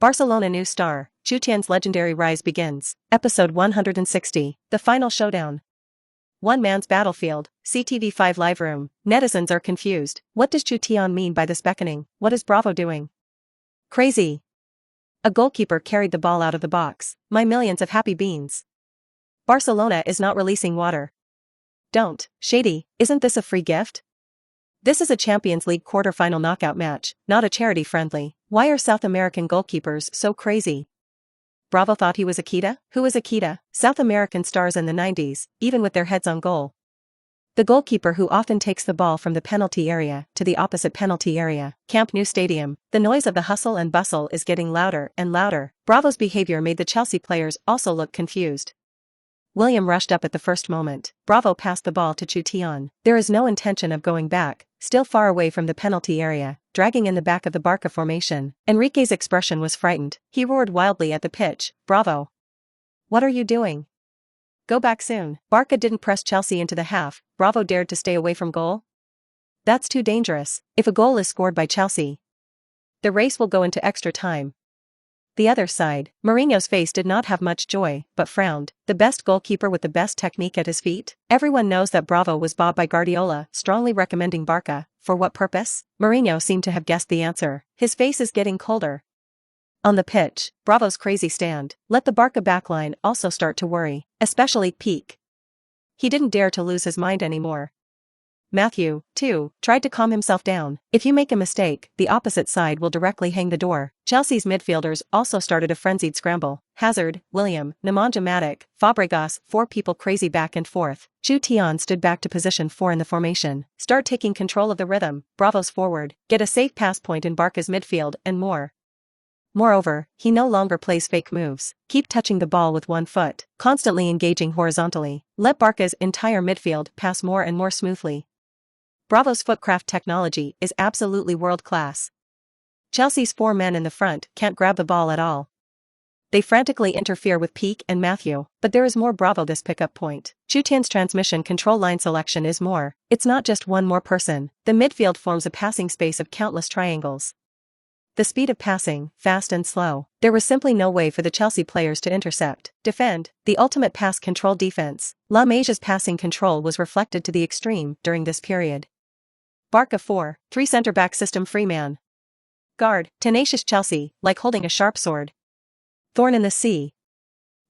Barcelona new star, Chutian's legendary rise begins. Episode 160, the final showdown. One man's battlefield, CTV5 live room. Netizens are confused. What does Chutian mean by this beckoning? What is Bravo doing? Crazy. A goalkeeper carried the ball out of the box. My millions of happy beans. Barcelona is not releasing water. Don't, shady, isn't this a free gift? This is a Champions League quarter-final knockout match, not a charity-friendly. Why are South American goalkeepers so crazy? Bravo thought he was Akita? Who is Akita? South American stars in the 90s, even with their heads on goal. The goalkeeper who often takes the ball from the penalty area to the opposite penalty area. Camp Nou Stadium. The noise of the hustle and bustle is getting louder and louder. Bravo's behavior made the Chelsea players also look confused. William rushed up at the first moment. Bravo passed the ball to Chutian. There is no intention of going back, still far away from the penalty area, dragging in the back of the Barca formation. Enrique's expression was frightened. He roared wildly at the pitch. Bravo! What are you doing? Go back soon. Barca didn't press Chelsea into the half. Bravo dared to stay away from goal? That's too dangerous. If a goal is scored by Chelsea, the race will go into extra time. The other side, Mourinho's face did not have much joy, but frowned. The best goalkeeper with the best technique at his feet? Everyone knows that Bravo was bought by Guardiola, strongly recommending Barca. For what purpose? Mourinho seemed to have guessed the answer. His face is getting colder. On the pitch, Bravo's crazy stand let the Barca backline also start to worry, especially Peak. He didn't dare to lose his mind anymore. Matthew, too, tried to calm himself down. If you make a mistake, the opposite side will directly hang the door. Chelsea's midfielders also started a frenzied scramble. Hazard, William, Nemanja Matic, Fabregas, 4 people crazy back and forth. Chutian stood back to position 4 in the formation. Start taking control of the rhythm. Bravo's forward. Get a safe pass point in Barca's midfield, and more. Moreover, he no longer plays fake moves. Keep touching the ball with one foot, constantly engaging horizontally. Let Barca's entire midfield pass more and more smoothly. Bravo's footcraft technology is absolutely world-class. Chelsea's 4 men in the front can't grab the ball at all. They frantically interfere with Peak and Matthew, but there is more. Bravo this pickup point. Chutian's transmission control line selection is more. It's not just one more person. The midfield forms a passing space of countless triangles. The speed of passing, fast and slow. There was simply no way for the Chelsea players to intercept. Defend, the ultimate pass control defense. La Masia's passing control was reflected to the extreme during this period. Barca 4-3 center-back system. Free man. Guard, tenacious Chelsea, like holding a sharp sword. Thorn in the sea.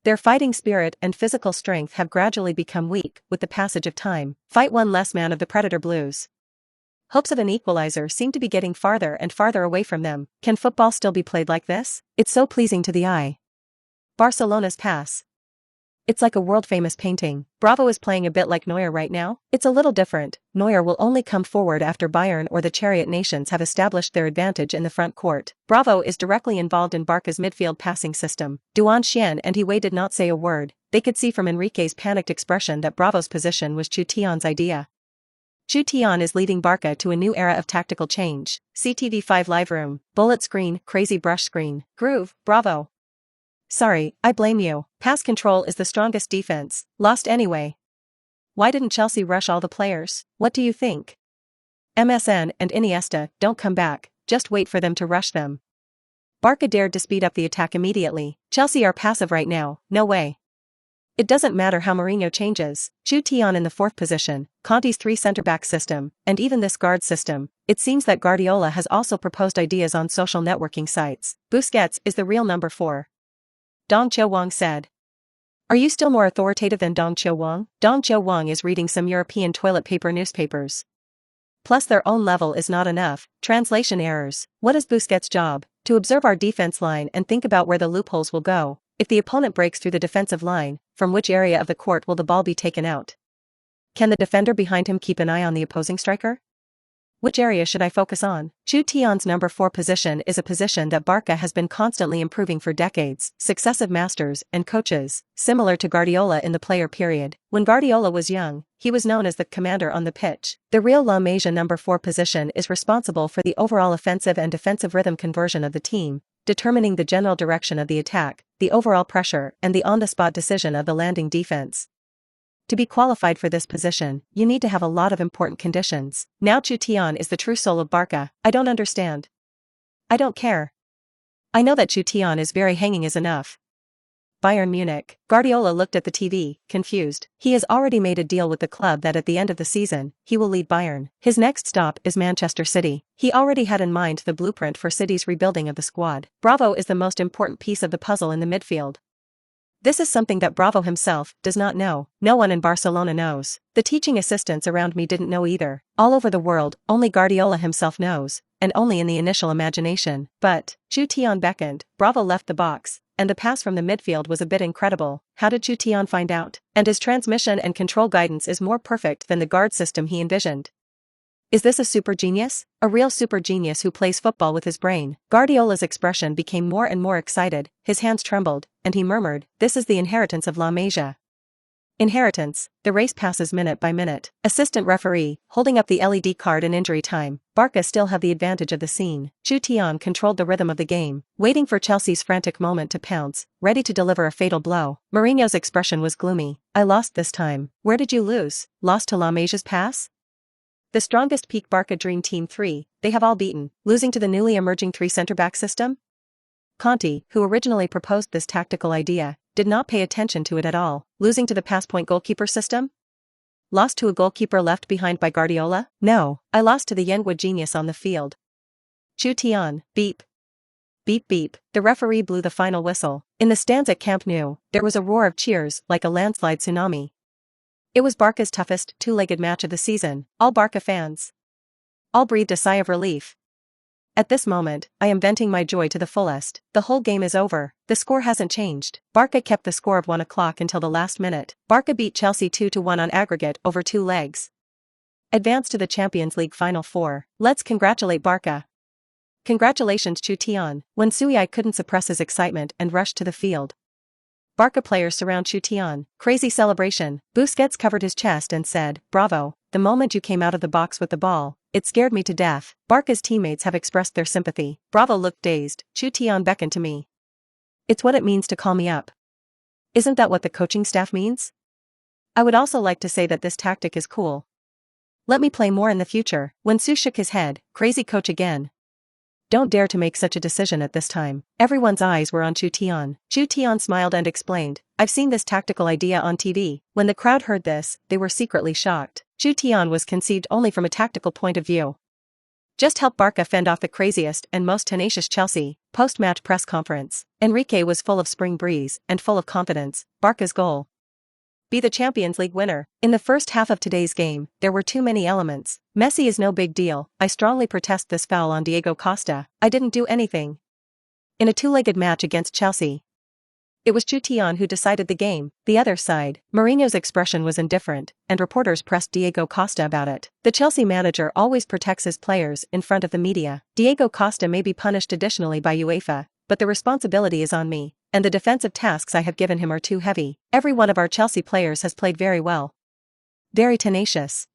Their fighting spirit and physical strength have gradually become weak with the passage of time. Fight one less man of the Predator Blues. Hopes of an equalizer seem to be getting farther and farther away from them. Can football still be played like this? It's so pleasing to the eye. Barcelona's pass. It's like a world-famous painting. Bravo is playing a bit like Neuer right now. It's a little different. Neuer will only come forward after Bayern or the Chariot Nations have established their advantage in the front court. Bravo is directly involved in Barca's midfield passing system. Chutian and Hiwei did not say a word. They could see from Enrique's panicked expression that Bravo's position was Chutian's idea. Chutian is leading Barca to a new era of tactical change. CTV5 live room, bullet screen, crazy brush screen, groove, Bravo. Sorry, I blame you. Pass control is the strongest defense. Lost anyway. Why didn't Chelsea rush all the players? What do you think? MSN and Iniesta don't come back, just wait for them to rush them. Barca dared to speed up the attack immediately. Chelsea are passive right now, no way. It doesn't matter how Mourinho changes. Chutian in the 4th position, Conte's 3 center-back system, and even this guard system. It seems that Guardiola has also proposed ideas on social networking sites. Busquets is the real number 4. Dong Chio-Wang said. Are you still more authoritative than Dong Chio-Wang? Dong Chio-Wang is reading some European toilet paper newspapers. Plus their own level is not enough. Translation errors. What is Busquets' job? To observe our defense line and think about where the loopholes will go. If the opponent breaks through the defensive line, from which area of the court will the ball be taken out? Can the defender behind him keep an eye on the opposing striker? Which area should I focus on? Chutian's number 4 position is a position that Barca has been constantly improving for decades. Successive masters and coaches, similar to Guardiola in the player period. When Guardiola was young, he was known as the commander on the pitch. The real La Masia number 4 position is responsible for the overall offensive and defensive rhythm conversion of the team, determining the general direction of the attack, the overall pressure, and the on-the-spot decision of the landing defense. To be qualified for this position, you need to have a lot of important conditions. Now Chutian is the true soul of Barca. I don't understand. I don't care. I know that Chutian is very hanging is enough. Bayern Munich. Guardiola looked at the TV, confused. He has already made a deal with the club that at the end of the season, he will lead Bayern. His next stop is Manchester City. He already had in mind the blueprint for City's rebuilding of the squad. Bravo is the most important piece of the puzzle in the midfield. This is something that Bravo himself does not know. No one in Barcelona knows. The teaching assistants around me didn't know either. All over the world, only Guardiola himself knows, and only in the initial imagination. But Chutian beckoned, Bravo left the box, and the pass from the midfield was a bit incredible. How did Chutian find out? And his transmission and control guidance is more perfect than the guard system he envisioned. Is this a super genius? A real super genius who plays football with his brain? Guardiola's expression became more and more excited, his hands trembled, and he murmured, "This is the inheritance of La Masia." Inheritance. The race passes minute by minute. Assistant referee, holding up the LED card in injury time. Barca still have the advantage of the scene. Chutian controlled the rhythm of the game, waiting for Chelsea's frantic moment to pounce, ready to deliver a fatal blow. Mourinho's expression was gloomy. "I lost this time." "Where did you lose? Lost to La Masia's pass?" The strongest peak Barca Dream Team 3, they have all beaten, losing to the newly emerging 3 center-back system? Conte, who originally proposed this tactical idea, did not pay attention to it at all, losing to the pass-point goalkeeper system? Lost to a goalkeeper left behind by Guardiola? No, I lost to the Yenwood genius on the field. Chutian, beep. Beep beep, the referee blew the final whistle. In the stands at Camp Nou, there was a roar of cheers like a landslide tsunami. It was Barca's toughest, two-legged match of the season. All Barca fans. All breathed a sigh of relief. At this moment, I am venting my joy to the fullest. The whole game is over. The score hasn't changed. Barca kept the score of 1 o'clock until the last minute. Barca beat Chelsea 2-1 on aggregate over 2 legs. Advanced to the Champions League Final 4. Let's congratulate Barca. Congratulations Chutian. When Sui couldn't suppress his excitement and rushed to the field. Barca players surround Chutian. Crazy celebration. Busquets covered his chest and said, "Bravo, the moment you came out of the box with the ball, it scared me to death." Barca's teammates have expressed their sympathy. Bravo looked dazed. Chutian beckoned to me. "It's what it means to call me up." Isn't that what the coaching staff means? I would also like to say that this tactic is cool. Let me play more in the future. When Su shook his head, "Crazy coach again. Don't dare to make such a decision at this time." Everyone's eyes were on Chutian. Chutian smiled and explained, "I've seen this tactical idea on TV." When the crowd heard this, they were secretly shocked. Chutian was conceived only from a tactical point of view. Just help Barca fend off the craziest and most tenacious Chelsea. Post-match press conference. Enrique was full of spring breeze and full of confidence. Barca's goal. Be the Champions League winner. In the first half of today's game, there were too many elements. Messi is no big deal. I strongly protest this foul on Diego Costa. I didn't do anything. In a two-legged match against Chelsea, it was Chutian who decided the game. The other side, Mourinho's expression was indifferent, and reporters pressed Diego Costa about it. The Chelsea manager always protects his players in front of the media. Diego Costa may be punished additionally by UEFA, but the responsibility is on me, and the defensive tasks I have given him are too heavy. Every one of our Chelsea players has played very well. Very tenacious.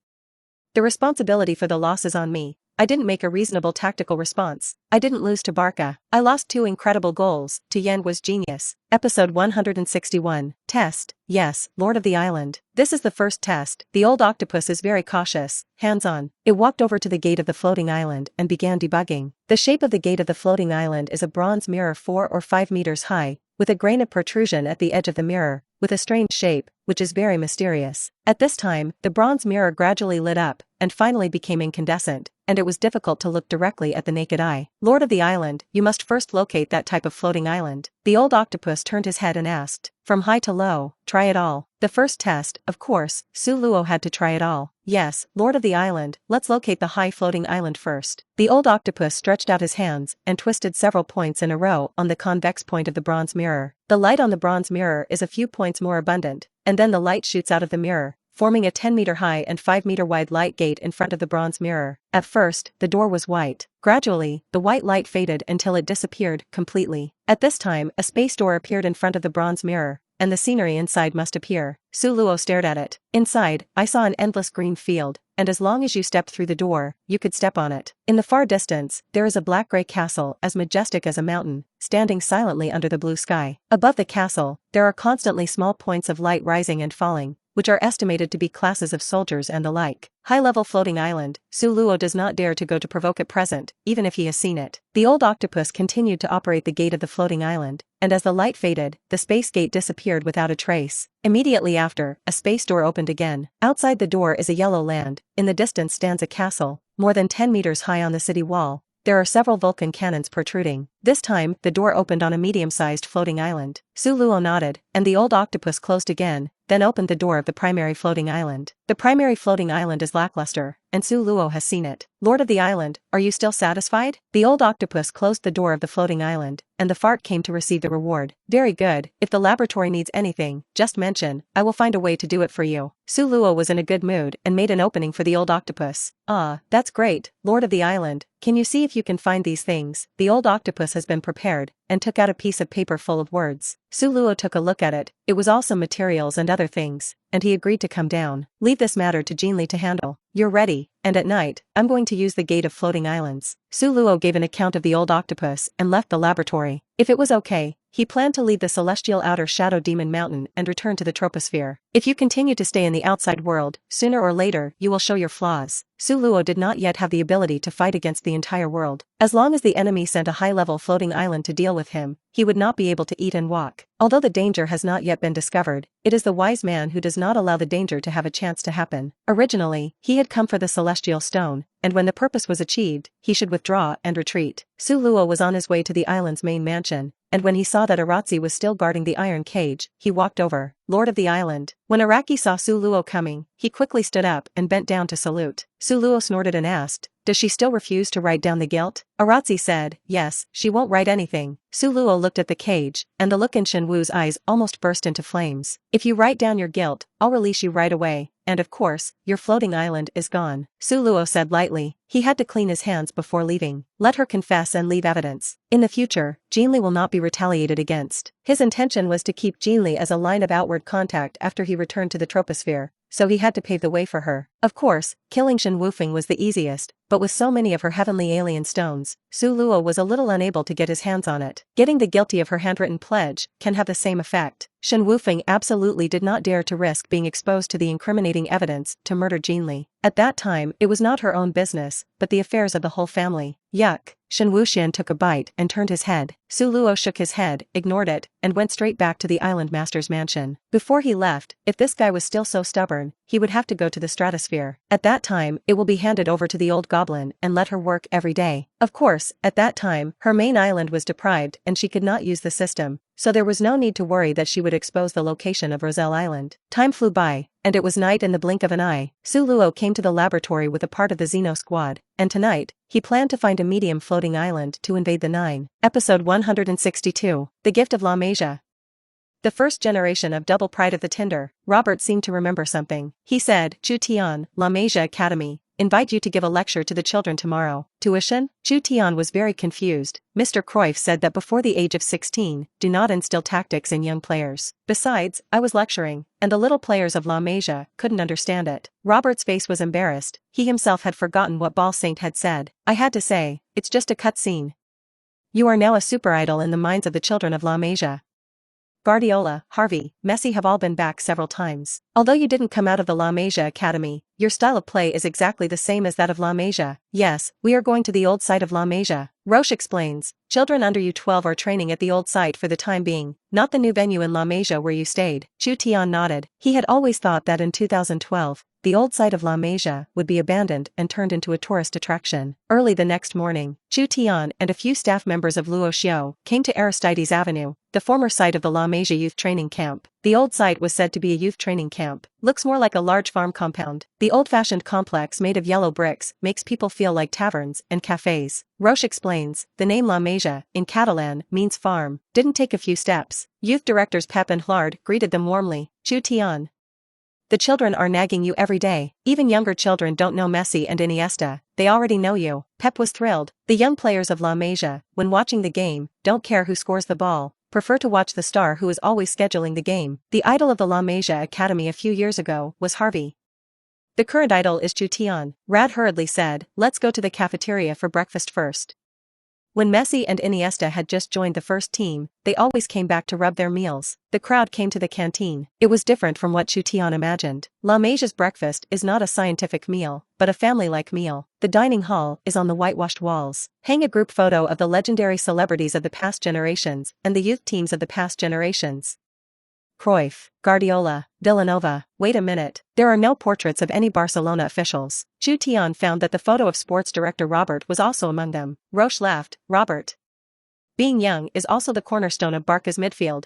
The responsibility for the loss is on me. I didn't make a reasonable tactical response. I didn't lose to Barca. I lost 2 incredible goals. Yen was genius. Episode 161. Test. Yes, Lord of the Island. This is the first test. The old octopus is very cautious, hands-on. It walked over to the gate of the floating island and began debugging. The shape of the gate of the floating island is a bronze mirror 4 or 5 meters high, with a grain of protrusion at the edge of the mirror, with a strange shape, which is very mysterious. At this time, the bronze mirror gradually lit up, and finally became incandescent, and it was difficult to look directly at the naked eye. Lord of the Island, you must first locate that type of floating island. The old octopus turned his head and asked, "From high to low, try it all." The first test, of course, Su Luo had to try it all. "Yes, Lord of the Island, let's locate the high floating island first." The old octopus stretched out his hands and twisted several points in a row on the convex point of the bronze mirror. The light on the bronze mirror is a few points more abundant, and then the light shoots out of the mirror, forming a 10-meter high and 5-meter wide light gate in front of the bronze mirror. At first, the door was white. Gradually, the white light faded until it disappeared completely. At this time, a space door appeared in front of the bronze mirror, and the scenery inside must appear. Su Luo stared at it. Inside, I saw an endless green field, and as long as you stepped through the door, you could step on it. In the far distance, there is a black-gray castle as majestic as a mountain, standing silently under the blue sky. Above the castle, there are constantly small points of light rising and falling, which are estimated to be classes of soldiers and the like. High-level floating island, Su Luo does not dare to go to provoke at present, even if he has seen it. The old octopus continued to operate the gate of the floating island, and as the light faded, the space gate disappeared without a trace. Immediately after, a space door opened again. Outside the door is a yellow land. In the distance stands a castle, more than 10 meters high on the city wall. There are several Vulcan cannons protruding. This time, the door opened on a medium-sized floating island. Su Luo nodded, and the old octopus closed again, then opened the door of the primary floating island. The primary floating island is lackluster, and Su Luo has seen it. Lord of the island, are you still satisfied? The old octopus closed the door of the floating island, and the fart came to receive the reward. Very good, if the laboratory needs anything, just mention, I will find a way to do it for you. Su Luo was in a good mood and made an opening for the old octopus. Ah, that's great, Lord of the island, can you see if you can find these things? The old octopus has been prepared, and took out a piece of paper full of words. Su Luo took a look at it, it was also materials and other things, and he agreed to come down. Leave this matter to Jinli to handle. You're ready, and at night, I'm going to use the gate of floating islands. Su Luo gave an account of the old octopus and left the laboratory. If it was okay, he planned to leave the celestial outer shadow demon mountain and return to the troposphere. If you continue to stay in the outside world, sooner or later you will show your flaws. Su Luo did not yet have the ability to fight against the entire world. As long as the enemy sent a high-level floating island to deal with him, he would not be able to eat and walk. Although the danger has not yet been discovered, it is the wise man who does not allow the danger to have a chance to happen. Originally, he had come for the celestial stone, and when the purpose was achieved, he should withdraw and retreat. Su Luo was on his way to the island's main mansion, and when he saw that Aratsi was still guarding the iron cage, he walked over. Lord of the island. When Araki saw Su Luo coming, he quickly stood up and bent down to salute. Su Luo snorted and asked, does she still refuse to write down the guilt? Aratsi said, yes, she won't write anything. Su Luo looked at the cage, and the look in Shen Wu's eyes almost burst into flames. If you write down your guilt, I'll release you right away, and of course, your floating island is gone. Su Luo said lightly. He had to clean his hands before leaving. Let her confess and leave evidence. In the future, Jinli will not be retaliated against. His intention was to keep Jinli as a line of outward contact after he returned to the troposphere, so he had to pave the way for her. Of course, killing Shen Wufeng was the easiest, but with so many of her heavenly alien stones, Su Luo was a little unable to get his hands on it. Getting the guilty of her handwritten pledge can have the same effect. Shen Wufeng absolutely did not dare to risk being exposed to the incriminating evidence to murder Jinli. At that time, it was not her own business, but the affairs of the whole family. Yuck. Shen Wuxian took a bite and turned his head. Su Luo shook his head, ignored it, and went straight back to the island master's mansion. Before he left, if this guy was still so stubborn, he would have to go to the stratosphere. At that time, it will be handed over to the old goblin and let her work every day. Of course, at that time, her main island was deprived and she could not use the system, so there was no need to worry that she would expose the location of Roselle Island. Time flew by, and it was night in the blink of an eye. Su Luo came to the laboratory with a part of the Xeno squad, and tonight, he planned to find a medium floating island to invade the Nine. Episode 162, The Gift of La Masia. The first generation of Double Pride of the Tinder. Robert seemed to remember something. He said, Chutian, La Masia Academy, invite you to give a lecture to the children tomorrow. Tuition? Chutian was very confused. Mr. Cruyff said that before the age of 16, do not instill tactics in young players. Besides, I was lecturing, and the little players of La Masia couldn't understand it. Robert's face was embarrassed. He himself had forgotten what Ball Saint had said. I had to say, it's just a cut scene. You are now a super idol in the minds of the children of La Masia. Guardiola, Harvey, Messi have all been back several times. Although you didn't come out of the La Masia Academy, your style of play is exactly the same as that of La Masia. Yes, we are going to the old site of La Masia. Roche explains, children under U12 are training at the old site for the time being, not the new venue in La Masia where you stayed. Chutian nodded. He had always thought that in 2012, the old site of La Masia would be abandoned and turned into a tourist attraction. Early the next morning, Chutian and a few staff members of Luo Xiao came to Aristides Avenue, the former site of the La Masia youth training camp. The old site was said to be a youth training camp. Looks more like a large farm compound. The old-fashioned complex made of yellow bricks makes people feel like taverns and cafes. Roche explains, the name La Masia, in Catalan, means farm. Didn't take a few steps. Youth directors Pep and Hlard greeted them warmly. Chutian. The children are nagging you every day. Even younger children don't know Messi and Iniesta. They already know you. Pep was thrilled. The young players of La Masia, when watching the game, don't care who scores the ball. Prefer to watch the star who is always scheduling the game. The idol of the La Masia Academy a few years ago was Harvey. The current idol is Chutian. Rad hurriedly said, let's go to the cafeteria for breakfast first. When Messi and Iniesta had just joined the first team, they always came back to rub their meals. The crowd came to the canteen. It was different from what Chutian imagined. La Masia's breakfast is not a scientific meal, but a family-like meal. The dining hall is on the whitewashed walls. Hang a group photo of the legendary celebrities of the past generations and the youth teams of the past generations. Cruyff, Guardiola, Villanova. Wait a minute, there are no portraits of any Barcelona officials. Chutian found that the photo of sports director Robert was also among them. Roche laughed. Robert, being young, is also the cornerstone of Barca's midfield.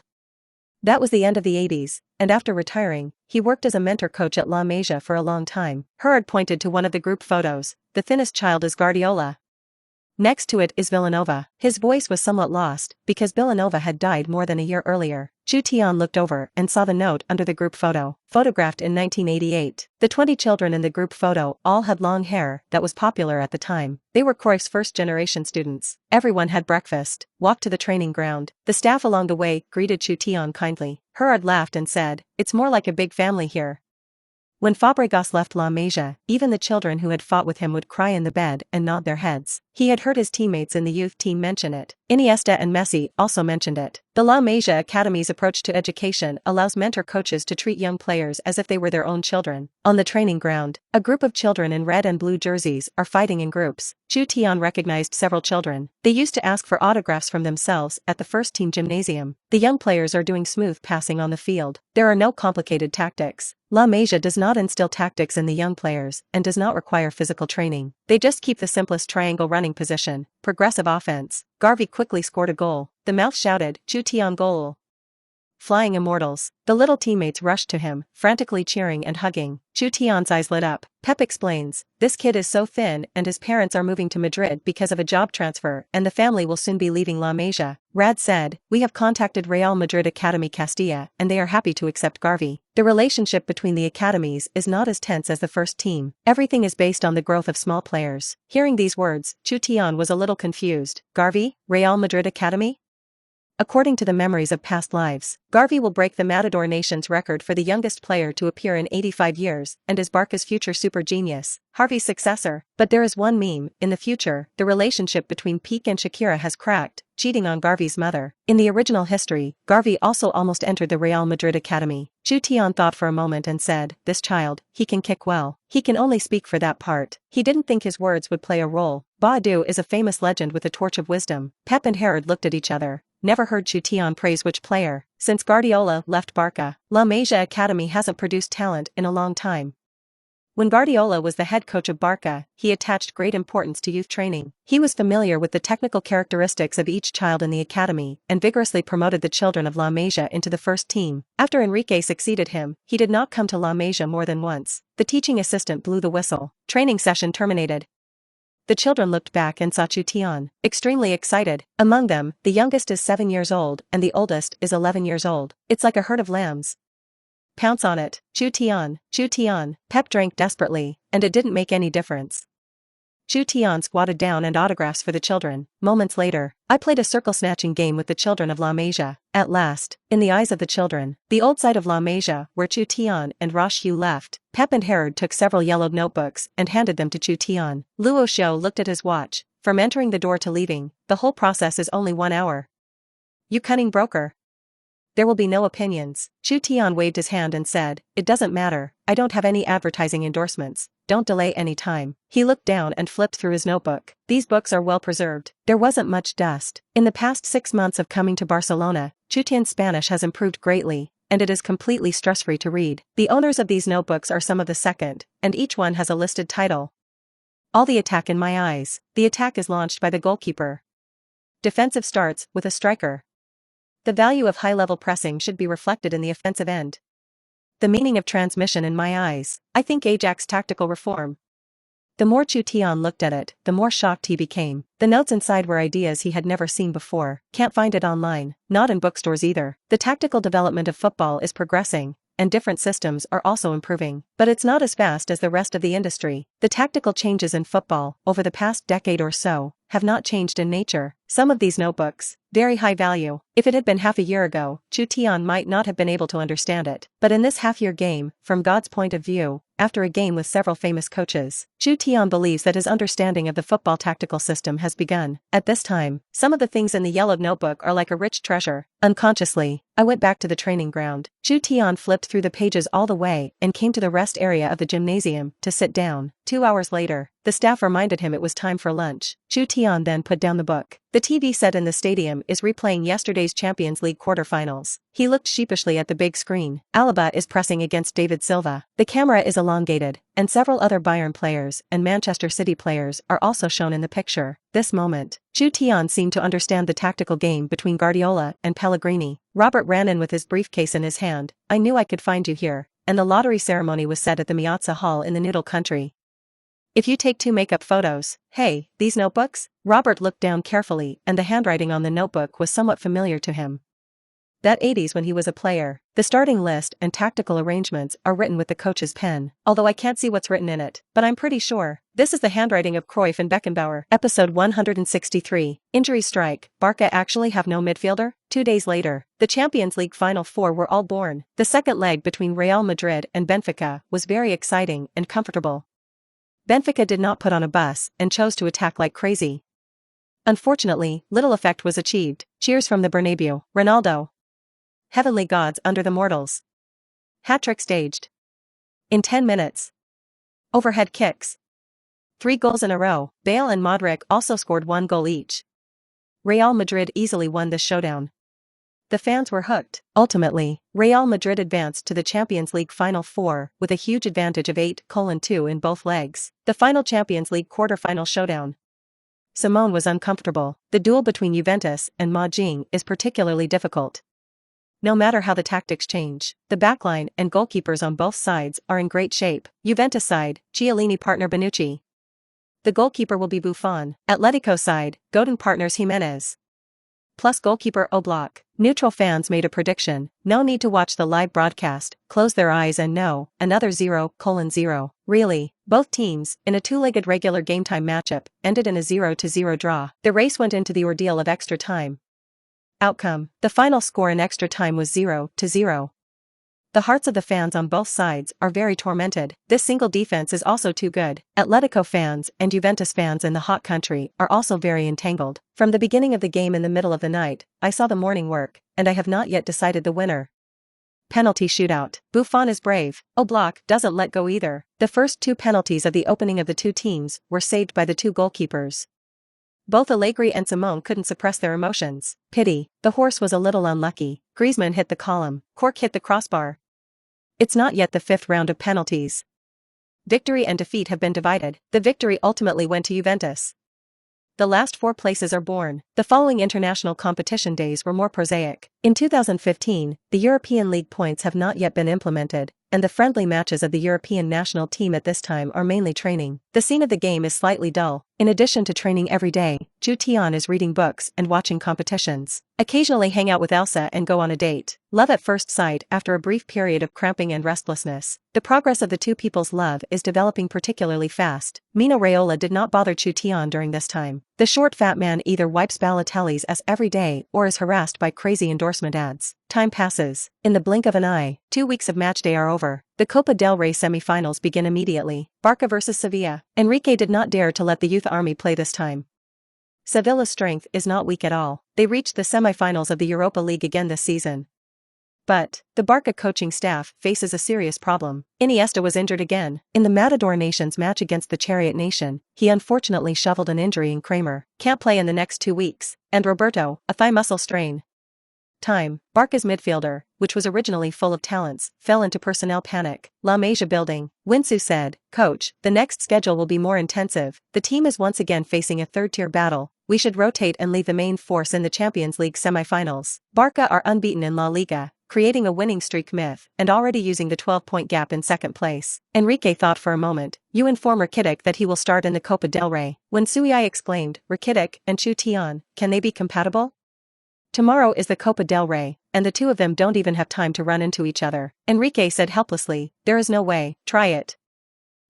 That was the end of the 80s, and after retiring, he worked as a mentor coach at La Masia for a long time. Hurd pointed to one of the group photos. The thinnest child is Guardiola. Next to it is Villanova. His voice was somewhat lost, because Villanova had died more than a year earlier. Chutian looked over and saw the note under the group photo. Photographed in 1988. The 20 children in the group photo all had long hair that was popular at the time. They were Cruyff's first-generation students. Everyone had breakfast, walked to the training ground. The staff along the way greeted Chutian kindly. Hurd laughed and said, "It's more like a big family here." When Fabregas left La Masia, even the children who had fought with him would cry in the bed and nod their heads. He had heard his teammates in the youth team mention it. Iniesta and Messi also mentioned it. The La Masia Academy's approach to education allows mentor coaches to treat young players as if they were their own children. On the training ground, a group of children in red and blue jerseys are fighting in groups. Chutian recognized several children. They used to ask for autographs from themselves at the first team gymnasium. The young players are doing smooth passing on the field. There are no complicated tactics. La Masia does not instill tactics in the young players and does not require physical training. They just keep the simplest triangle running position. Progressive offense. Garvey quickly scored a goal. The mouth shouted, "Chutian goal." Flying immortals. The little teammates rushed to him, frantically cheering and hugging. Chutian's eyes lit up. Pep explains, "This kid is so thin and his parents are moving to Madrid because of a job transfer and the family will soon be leaving La Masia." Rad said, "We have contacted Real Madrid Academy Castilla and they are happy to accept Garvey." The relationship between the academies is not as tense as the first team. Everything is based on the growth of small players. Hearing these words, Chutian was a little confused. Garvey? Real Madrid Academy? According to the memories of past lives, Garvey will break the Matador Nation's record for the youngest player to appear in 85 years and is Barca's future super genius, Harvey's successor. But there is one meme: in the future, the relationship between Pique and Shakira has cracked, cheating on Garvey's mother. In the original history, Garvey also almost entered the Real Madrid Academy. Chutian thought for a moment and said, "This child, he can kick well. He can only speak for that part." He didn't think his words would play a role. Badu is a famous legend with a torch of wisdom. Pep and Hurd looked at each other. Never heard Chutian praise which player. Since Guardiola left Barca, La Masia Academy hasn't produced talent in a long time. When Guardiola was the head coach of Barca, he attached great importance to youth training. He was familiar with the technical characteristics of each child in the academy and vigorously promoted the children of La Masia into the first team. After Enrique succeeded him, he did not come to La Masia more than once. The teaching assistant blew the whistle. Training session terminated. The children looked back and saw Chutian, extremely excited. Among them, the youngest is 7 years old and the oldest is 11 years old. It's like a herd of lambs. Pounce on it, Chutian, Chutian. Pep drank desperately, and it didn't make any difference. Chutian squatted down and autographs for the children. Moments later, I played a circle-snatching game with the children of La Masia. At last, in the eyes of the children, the old side of La Masia, where Chutian and Roche left, Pep and Hurd took several yellowed notebooks and handed them to Chutian. Luo Xiao looked at his watch. From entering the door to leaving, the whole process is only 1 hour. You cunning broker. There will be no opinions. Chutian waved his hand and said, "It doesn't matter, I don't have any advertising endorsements. Don't delay any time." He looked down and flipped through his notebook. These books are well preserved. There wasn't much dust. In the past 6 months of coming to Barcelona, Chutian's Spanish has improved greatly, and it is completely stress-free to read. The owners of these notebooks are some of the second, and each one has a listed title. All the attack in my eyes. The attack is launched by the goalkeeper. Defensive starts with a striker. The value of high-level pressing should be reflected in the offensive end. The meaning of transmission in my eyes. I think Ajax tactical reform. The more Chutian looked at it, the more shocked he became. The notes inside were ideas he had never seen before. Can't find it online, not in bookstores either. The tactical development of football is progressing, and different systems are also improving. But it's not as fast as the rest of the industry. The tactical changes in football, over the past decade or so, have not changed in nature. Some of these notebooks, very high value. If it had been half a year ago, Chutian might not have been able to understand it. But in this half-year game, from God's point of view, after a game with several famous coaches, Chutian believes that his understanding of the football tactical system has begun. At this time, some of the things in the yellowed notebook are like a rich treasure. Unconsciously, I went back to the training ground. Chutian flipped through the pages all the way and came to the rest area of the gymnasium to sit down. 2 hours later, the staff reminded him it was time for lunch. Chutian then put down the book. The TV set in the stadium is replaying yesterday's Champions League quarterfinals. He looked sheepishly at the big screen. Alaba is pressing against David Silva. The camera is elongated, and several other Bayern players and Manchester City players are also shown in the picture. This moment, Chutian seemed to understand the tactical game between Guardiola and Pellegrini. Robert ran in with his briefcase in his hand. I knew I could find you here. And the lottery ceremony was set at the Miazza Hall in the Noodle country. If you take 2 makeup photos, hey, these notebooks? Robert looked down carefully and the handwriting on the notebook was somewhat familiar to him. That 80s when he was a player. The starting list and tactical arrangements are written with the coach's pen, although I can't see what's written in it, but I'm pretty sure. This is the handwriting of Cruyff and Beckenbauer. Episode 163. Injury strike. Barca actually have no midfielder? 2 days later, the Champions League Final Four were all born. The second leg between Real Madrid and Benfica was very exciting and comfortable. Benfica did not put on a bus and chose to attack like crazy. Unfortunately, little effect was achieved. Cheers from the Bernabeu. Ronaldo. Heavenly gods under the mortals. Hat-trick staged. In 10 minutes. Overhead kicks. 3 goals in a row. Bale and Modric also scored 1 goal each. Real Madrid easily won this showdown. The fans were hooked. Ultimately, Real Madrid advanced to the Champions League Final Four with a huge advantage of 8-2 in both legs. The final Champions League quarter-final showdown. Simone was uncomfortable. The duel between Juventus and Masia is particularly difficult. No matter how the tactics change, the backline and goalkeepers on both sides are in great shape. Juventus side, Chiellini partner Bonucci. The goalkeeper will be Buffon. Atletico side, Godin partners Jimenez. Plus goalkeeper Oblak. Neutral fans made a prediction. No need to watch the live broadcast, close their eyes and know, another 0:0. Really, both teams, in a 2-legged regular game time matchup, ended in a 0-0 draw. The race went into the ordeal of extra time. Outcome. The final score in extra time was 0-0. The hearts of the fans on both sides are very tormented. This single defense is also too good. Atletico fans and Juventus fans in the hot country are also very entangled. From the beginning of the game in the middle of the night, I saw the morning work, and I have not yet decided the winner. Penalty shootout. Buffon is brave. Oblak doesn't let go either. The first 2 penalties of the opening of the 2 teams were saved by the 2 goalkeepers. Both Allegri and Simone couldn't suppress their emotions. Pity. The horse was a little unlucky. Griezmann hit the column. Cork hit the crossbar. It's not yet the 5th round of penalties. Victory and defeat have been divided. The victory ultimately went to Juventus. The last 4 places are born. The following international competition days were more prosaic. In 2015, the European League points have not yet been implemented, and the friendly matches of the European national team at this time are mainly training. The scene of the game is slightly dull. In addition to training every day, Chutian is reading books and watching competitions. Occasionally hang out with Elsa and go on a date. Love at first sight after a brief period of cramping and restlessness. The progress of the 2 people's love is developing particularly fast. Mino Raiola did not bother Chutian during this time. The short fat man either wipes Balotelli's ass every day or is harassed by crazy endorsement ads. Time passes. In the blink of an eye, 2 weeks of matchday are over. The Copa del Rey semifinals begin immediately. Barca vs Sevilla. Enrique did not dare to let the youth army play this time. Sevilla's strength is not weak at all. They reached the semifinals of the Europa League again this season. But the Barca coaching staff faces a serious problem. Iniesta was injured again. In the Matador Nations match against the Chariot Nation, he unfortunately shoveled an injury in Kramer. Can't play in the next 2 weeks. And Roberto, a thigh muscle strain. Time. Barca's midfielder, which was originally full of talents, fell into personnel panic. La Masia building. Winsu said, "Coach, the next schedule will be more intensive. The team is once again facing a third-tier battle. We should rotate and leave the main force in the Champions League semi-finals." Barca are unbeaten in La Liga, creating a winning streak myth, and already using the 12-point gap in second place. Enrique thought for a moment. "You inform Rakitic that he will start in the Copa del Rey." When Sui exclaimed, "Rakitic and Chutian, can they be compatible? Tomorrow is the Copa del Rey, and the 2 of them don't even have time to run into each other." Enrique said helplessly, "There is no way, try it."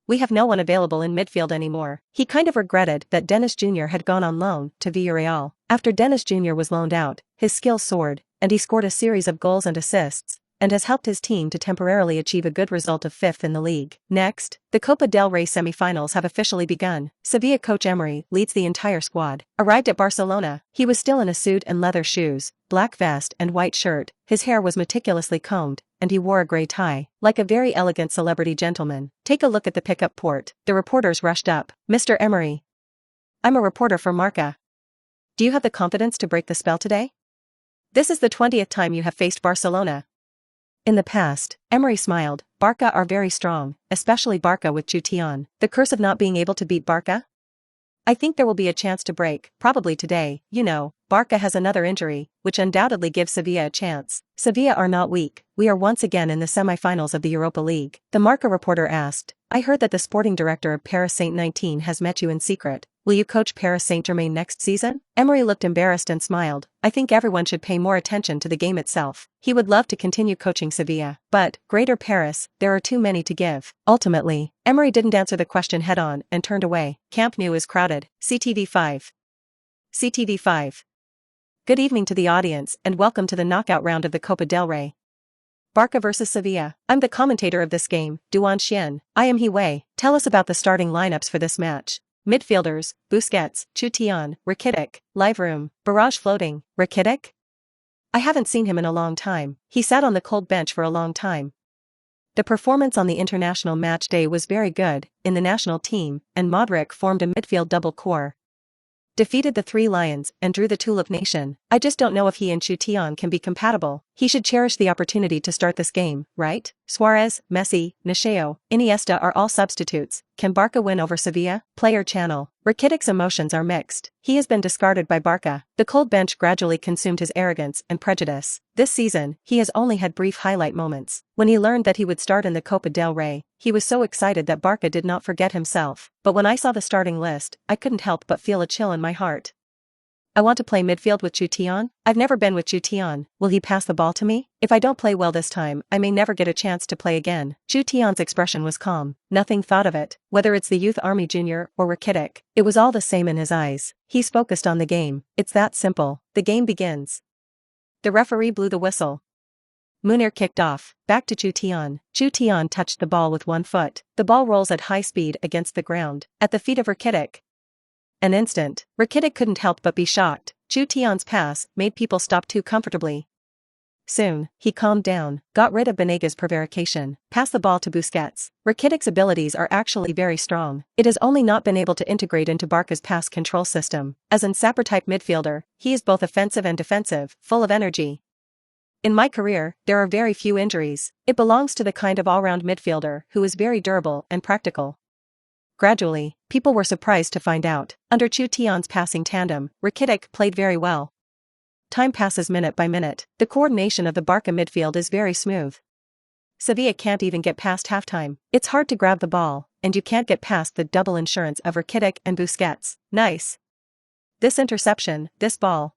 we have no one available in midfield anymore. He kind of regretted that Dennis Jr. had gone on loan to Villarreal. After Dennis Jr. was loaned out, his skills soared, and he scored a series of goals and assists, and has helped his team to temporarily achieve a good result of 5th in the league. Next, the Copa del Rey semifinals have officially begun. Sevilla coach Emery leads the entire squad. Arrived at Barcelona, he was still in a suit and leather shoes, black vest and white shirt. His hair was meticulously combed, and he wore a grey tie, like a very elegant celebrity gentleman. Take a look at the pickup port. The reporters rushed up. Mr. Emery. I'm a reporter for Marca. Do you have the confidence to break the spell today? This is the 20th time you have faced Barcelona. In the past, Emery smiled, Barca are very strong, especially Barca with Chutian. The curse of not being able to beat Barca? I think there will be a chance to break, probably today. You know, Barca has another injury, which undoubtedly gives Sevilla a chance. Sevilla are not weak, we are once again in the semi-finals of the Europa League. The Marca reporter asked, I heard that the sporting director of Paris Saint-Germain has met you in secret. Will you coach Paris Saint-Germain next season? Emery looked embarrassed and smiled. I think everyone should pay more attention to the game itself. He would love to continue coaching Sevilla, but, Greater Paris, there are too many to give. Ultimately, Emery didn't answer the question head-on and turned away. Camp Nou is crowded. CTV5. CTV5. Good evening to the audience and welcome to the knockout round of the Copa del Rey. Barca vs Sevilla. I'm the commentator of this game, Duan Xian. I am He Wei. Tell us about the starting lineups for this match. Midfielders, Busquets, Chutian, Rakitic, live room, barrage floating, Rakitic? I haven't seen him in a long time. He sat on the cold bench for a long time. The performance on the international match day was very good, in the national team, and Modric formed a midfield double core. Defeated the Three Lions and drew the Tulip Nation. I just don't know if he and Chutian can be compatible. He should cherish the opportunity to start this game, right? Suarez, Messi, Neymar, Iniesta are all substitutes. Can Barca win over Sevilla? Player channel. Rakitic's emotions are mixed. He has been discarded by Barca. The cold bench gradually consumed his arrogance and prejudice. This season, he has only had brief highlight moments. When he learned that he would start in the Copa del Rey, he was so excited that Barca did not forget himself. But when I saw the starting list, I couldn't help but feel a chill in my heart. I want to play midfield with Chutian. I've never been with Chutian. Will he pass the ball to me? If I don't play well this time, I may never get a chance to play again. Chutian's expression was calm. Nothing thought of it. Whether it's the Youth Army Junior or Rakitic, it was all the same in his eyes. He's focused on the game. It's that simple. The game begins. The referee blew the whistle. Munir kicked off. Back to Chutian. Chutian touched the ball with one foot. The ball rolls at high speed against the ground, at the feet of Rakitic. An instant, Rakitic couldn't help but be shocked. Chutian's pass made people stop too comfortably. Soon, he calmed down, got rid of Banega's prevarication, passed the ball to Busquets. Rakitic's abilities are actually very strong. It has only not been able to integrate into Barca's pass control system. As an Sapper-type midfielder, he is both offensive and defensive, full of energy. In my career, there are very few injuries. It belongs to the kind of all-round midfielder who is very durable and practical. Gradually, people were surprised to find out. Under Chutian's passing tandem, Rakitic played very well. Time passes minute by minute. The coordination of the Barca midfield is very smooth. Sevilla can't even get past halftime. It's hard to grab the ball, and you can't get past the double insurance of Rakitic and Busquets. Nice. This interception, this ball.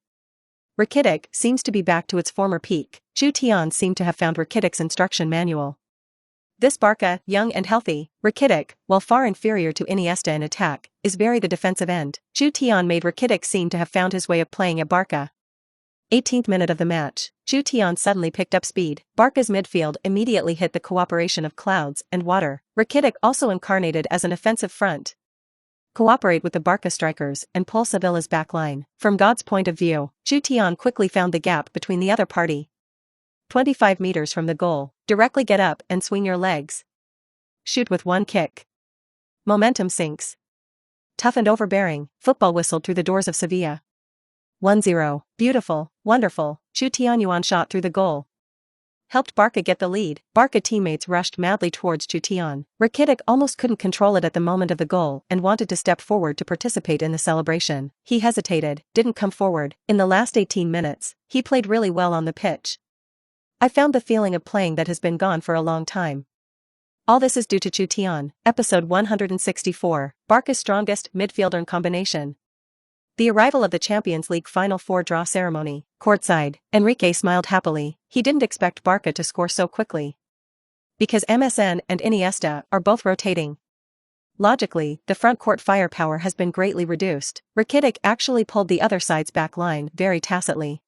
Rakitic seems to be back to its former peak. Chutian seemed to have found Rakitic's instruction manual. This Barca, young and healthy, Rakitic, while far inferior to Iniesta in attack, is very the defensive end. Chutian made Rakitic seem to have found his way of playing at Barca. 18th minute of the match, Chutian suddenly picked up speed. Barca's midfield immediately hit the cooperation of clouds and water. Rakitic also incarnated as an offensive front. Cooperate with the Barca strikers and pull Sevilla's back line. From God's point of view, Chutian quickly found the gap between the other party. 25 meters from the goal, directly get up and swing your legs. Shoot with one kick. Momentum sinks. Tough and overbearing, football whistled through the doors of Sevilla. 1-0, beautiful, wonderful, Chutian Yuan shot through the goal. Helped Barca get the lead. Barca teammates rushed madly towards Chutian. Rakitic almost couldn't control it at the moment of the goal and wanted to step forward to participate in the celebration. He hesitated, didn't come forward. In the last 18 minutes, he played really well on the pitch. I found the feeling of playing that has been gone for a long time. All this is due to Chutian. Episode 164, Barca's strongest midfielder combination. The arrival of the Champions League Final Four draw ceremony. Courtside, Enrique smiled happily. He didn't expect Barca to score so quickly. Because MSN and Iniesta are both rotating. Logically, the front court firepower has been greatly reduced. Rakitic actually pulled the other side's back line very tacitly.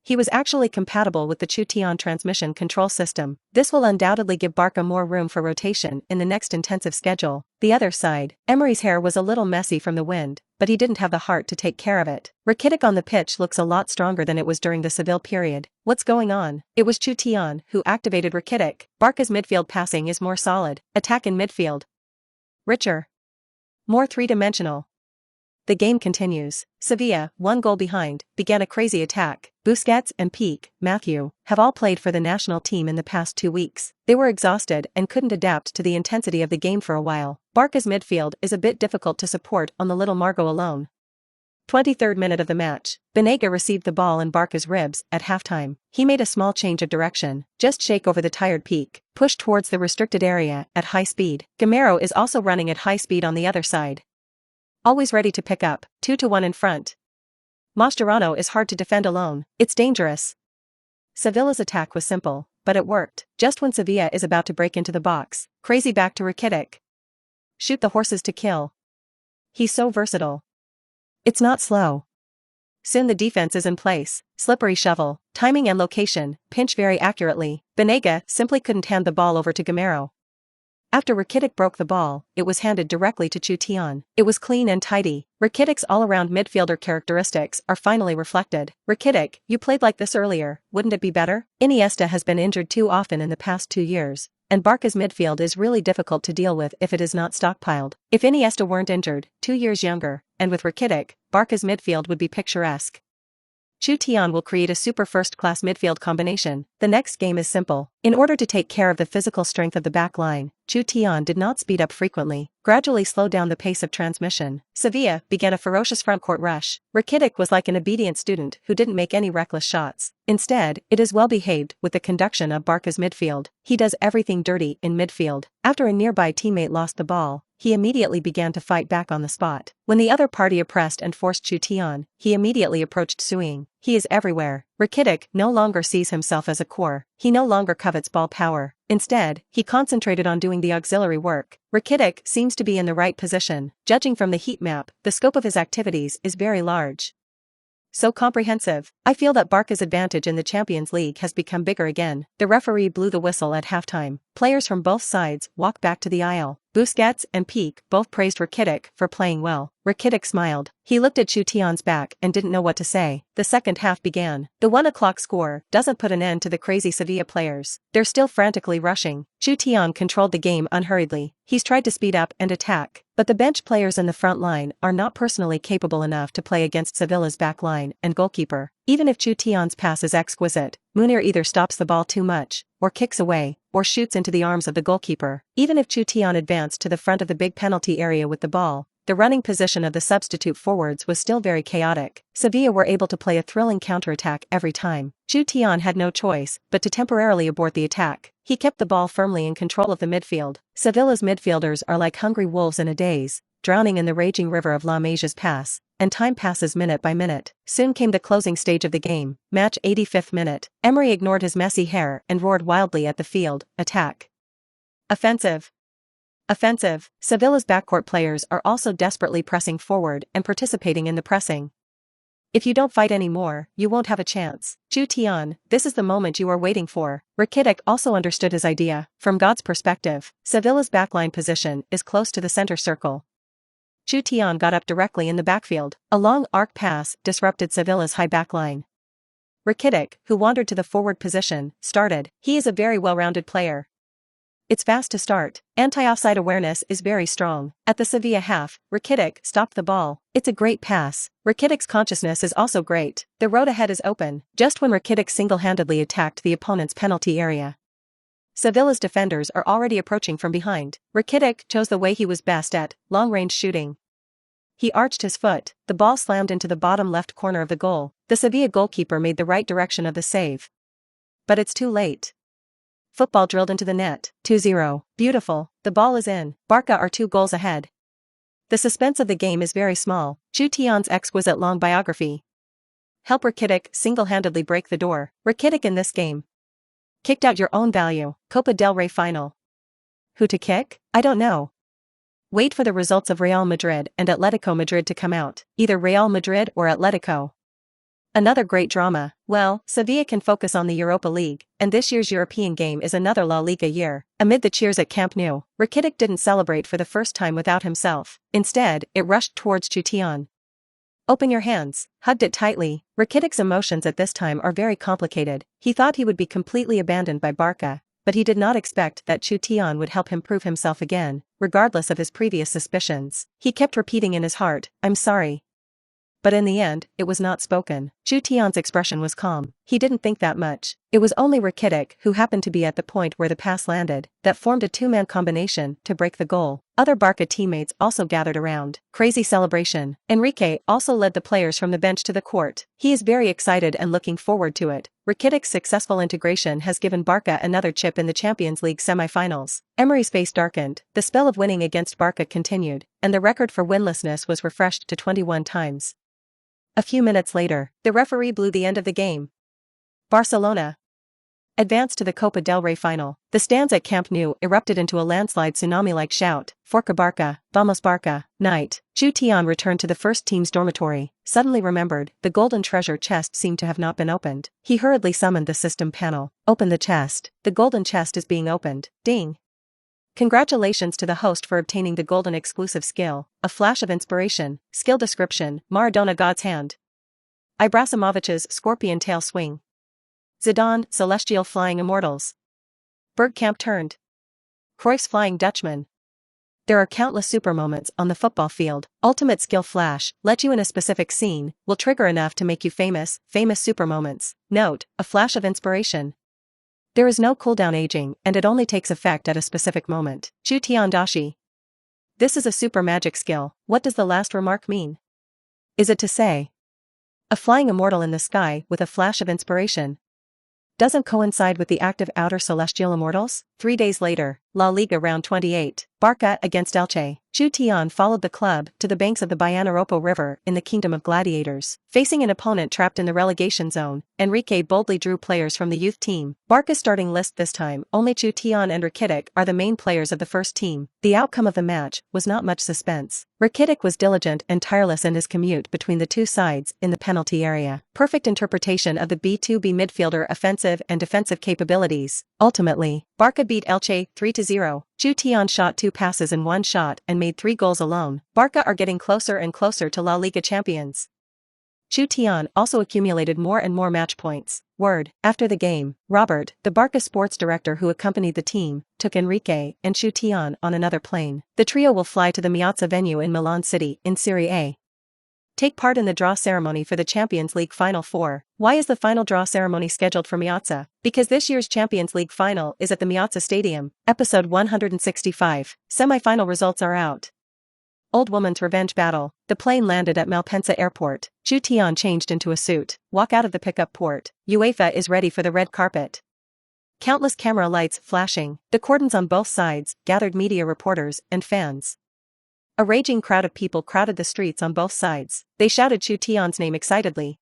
He was actually compatible with the Chutian transmission control system. This will undoubtedly give Barca more room for rotation in the next intensive schedule. The other side, Emery's hair was a little messy from the wind, but he didn't have the heart to take care of it. Rakitic on the pitch looks a lot stronger than it was during the Seville period. What's going on? It was Chutian who activated Rakitic. Barca's midfield passing is more solid. Attack in midfield. Richer. More three-dimensional. The game continues. Sevilla, 1 goal behind, began a crazy attack. Busquets and Pique, Matthew, have all played for the national team in the past 2 weeks. They were exhausted and couldn't adapt to the intensity of the game for a while. Barca's midfield is a bit difficult to support on the little Margot alone. 23rd minute of the match, Banega received the ball in Barca's ribs at halftime. He made a small change of direction, just shake over the tired Pique, push towards the restricted area at high speed. Gamero is also running at high speed on the other side. Always ready to pick up, 2-1 in front. Mascherano is hard to defend alone, it's dangerous. Sevilla's attack was simple, but it worked. Just when Sevilla is about to break into the box, crazy back to Rakitic. Shoot the horses to kill. He's so versatile. It's not slow. Soon the defense is in place, slippery shovel, timing and location, pinch very accurately. Banega simply couldn't hand the ball over to Gamero. After Rakitic broke the ball, it was handed directly to Chutian. It was clean and tidy. Rakitic's all-around midfielder characteristics are finally reflected. Rakitic, you played like this earlier, wouldn't it be better? Iniesta has been injured too often in the past 2 years, and Barca's midfield is really difficult to deal with if it is not stockpiled. If Iniesta weren't injured, 2 years younger, and with Rakitic, Barca's midfield would be picturesque. Chutian will create a super first-class midfield combination. The next game is simple. In order to take care of the physical strength of the back line, Chutian did not speed up frequently, gradually slowed down the pace of transmission. Sevilla began a ferocious front-court rush. Rakitic was like an obedient student who didn't make any reckless shots. Instead, it is well behaved with the conduction of Barca's midfield. He does everything dirty in midfield. After a nearby teammate lost the ball, he immediately began to fight back on the spot. When the other party oppressed and forced Chutian, he immediately approached suing. He is everywhere. Rakitic no longer sees himself as a core. He no longer covets ball power. Instead, he concentrated on doing the auxiliary work. Rakitic seems to be in the right position. Judging from the heat map, the scope of his activities is very large. So comprehensive. I feel that Barca's advantage in the Champions League has become bigger again. The referee blew the whistle at halftime. Players from both sides walked back to the aisle. Busquets and Pique both praised Rakitic for playing well. Rakitic smiled. He looked at Chutian's back and didn't know what to say. The second half began. The 1 o'clock score doesn't put an end to the crazy Sevilla players. They're still frantically rushing. Chutian controlled the game unhurriedly. He's tried to speed up and attack, but the bench players in the front line are not personally capable enough to play against Sevilla's back line and goalkeeper. Even if Chutian's pass is exquisite, Munir either stops the ball too much, or kicks away, or shoots into the arms of the goalkeeper. Even if Chutian advanced to the front of the big penalty area with the ball, the running position of the substitute forwards was still very chaotic. Sevilla were able to play a thrilling counterattack every time. Chutian had no choice but to temporarily abort the attack. He kept the ball firmly in control of the midfield. Sevilla's midfielders are like hungry wolves in a daze, drowning in the raging river of La Masia's pass, and time passes minute by minute. Soon came the closing stage of the game. Match 85th minute. Emery ignored his messy hair and roared wildly at the field. Attack. Offensive. Offensive. Sevilla's backcourt players are also desperately pressing forward and participating in the pressing. If you don't fight anymore, you won't have a chance. Chutian, this is the moment you are waiting for. Rakitic also understood his idea. From God's perspective, Sevilla's backline position is close to the center circle. Chutian got up directly in the backfield. A long arc pass disrupted Sevilla's high backline. Rakitic, who wandered to the forward position, started. He is a very well-rounded player. It's fast to start. Anti-offside awareness is very strong. At the Sevilla half, Rakitic stopped the ball. It's a great pass. Rakitic's consciousness is also great. The road ahead is open, just when Rakitic single-handedly attacked the opponent's penalty area. Sevilla's defenders are already approaching from behind. Rakitic chose the way he was best at, long-range shooting. He arched his foot. The ball slammed into the bottom left corner of the goal. The Sevilla goalkeeper made the right direction of the save. But it's too late. Football drilled into the net. 2-0. Beautiful. The ball is in. Barca are 2 goals ahead. The suspense of the game is very small. Chutian's exquisite long biography. Help Rakitic single-handedly break the door. Rakitic in this game. Kicked out your own value. Copa del Rey final. Who to kick? I don't know. Wait for the results of Real Madrid and Atletico Madrid to come out, either Real Madrid or Atletico. Another great drama. Well, Sevilla can focus on the Europa League, and this year's European game is another La Liga year. Amid the cheers at Camp Nou, Rakitic didn't celebrate for the first time without himself. Instead, it rushed towards Chutian. Open your hands, hugged it tightly. Rakitic's emotions at this time are very complicated. He thought he would be completely abandoned by Barca, but he did not expect that Chutian would help him prove himself again, regardless of his previous suspicions. He kept repeating in his heart, "I'm sorry." But in the end, it was not spoken. Chutian's expression was calm. He didn't think that much. It was only Rakitic, who happened to be at the point where the pass landed, that formed a two-man combination to break the goal. Other Barca teammates also gathered around. Crazy celebration. Enrique also led the players from the bench to the court. He is very excited and looking forward to it. Rakitic's successful integration has given Barca another chip in the Champions League semi-finals. Emery's face darkened. The spell of winning against Barca continued, and the record for winlessness was refreshed to 21 times. A few minutes later, the referee blew the end of the game. Barcelona advanced to the Copa del Rey final. The stands at Camp Nou erupted into a landslide tsunami-like shout, "Forca Barca, vamos Barca." Night. Chutian returned to the first team's dormitory, suddenly remembered the golden treasure chest seemed to have not been opened. He hurriedly summoned the system panel. "Open the chest. The golden chest is being opened." Ding. Congratulations to the host for obtaining the golden exclusive skill. A flash of inspiration. Skill description: Maradona God's hand. Ibrahimovic's scorpion tail swing. Zidane celestial flying immortals. Bergkamp turned Cruyff's flying Dutchman. There are countless super moments on the football field. Ultimate skill flash, let you in a specific scene, will trigger enough to make you famous. Famous super moments. Note, a flash of inspiration. There is no cooldown aging, and it only takes effect at a specific moment. Chutian Dashi. This is a super magic skill. What does the last remark mean? Is it to say a flying immortal in the sky with a flash of inspiration doesn't coincide with the active outer celestial immortals? 3 days later, La Liga round 28, Barca against Elche. Chutian followed the club to the banks of the Bayanoropo River in the Kingdom of Gladiators. Facing an opponent trapped in the relegation zone, Enrique boldly drew players from the youth team. Barca's starting list this time, only Chutian and Rakitic are the main players of the first team. The outcome of the match was not much suspense. Rakitic was diligent and tireless in his commute between the two sides in the penalty area. Perfect interpretation of the B2B midfielder offensive and defensive capabilities. Ultimately, Barca beat Elche 3-0. Chutian shot 2 passes in 1 shot and made 3 goals alone. Barca are getting closer and closer to La Liga champions. Chutian also accumulated more and more match points. Word. After the game, Robert, the Barca sports director who accompanied the team, took Enrique and Chutian on another plane. The trio will fly to the Masia venue in Milan City, in Serie A. Take part in the draw ceremony for the Champions League Final 4. Why is the final draw ceremony scheduled for Masia? Because this year's Champions League final is at the Masia Stadium. Episode 165. Semi-final results are out. Old woman's revenge battle. The plane landed at Malpensa Airport. Chutian changed into a suit. Walk out of the pickup port. UEFA is ready for the red carpet. Countless camera lights flashing. The cordons on both sides gathered media reporters and fans. A raging crowd of people crowded the streets on both sides. They shouted Chutian's name excitedly.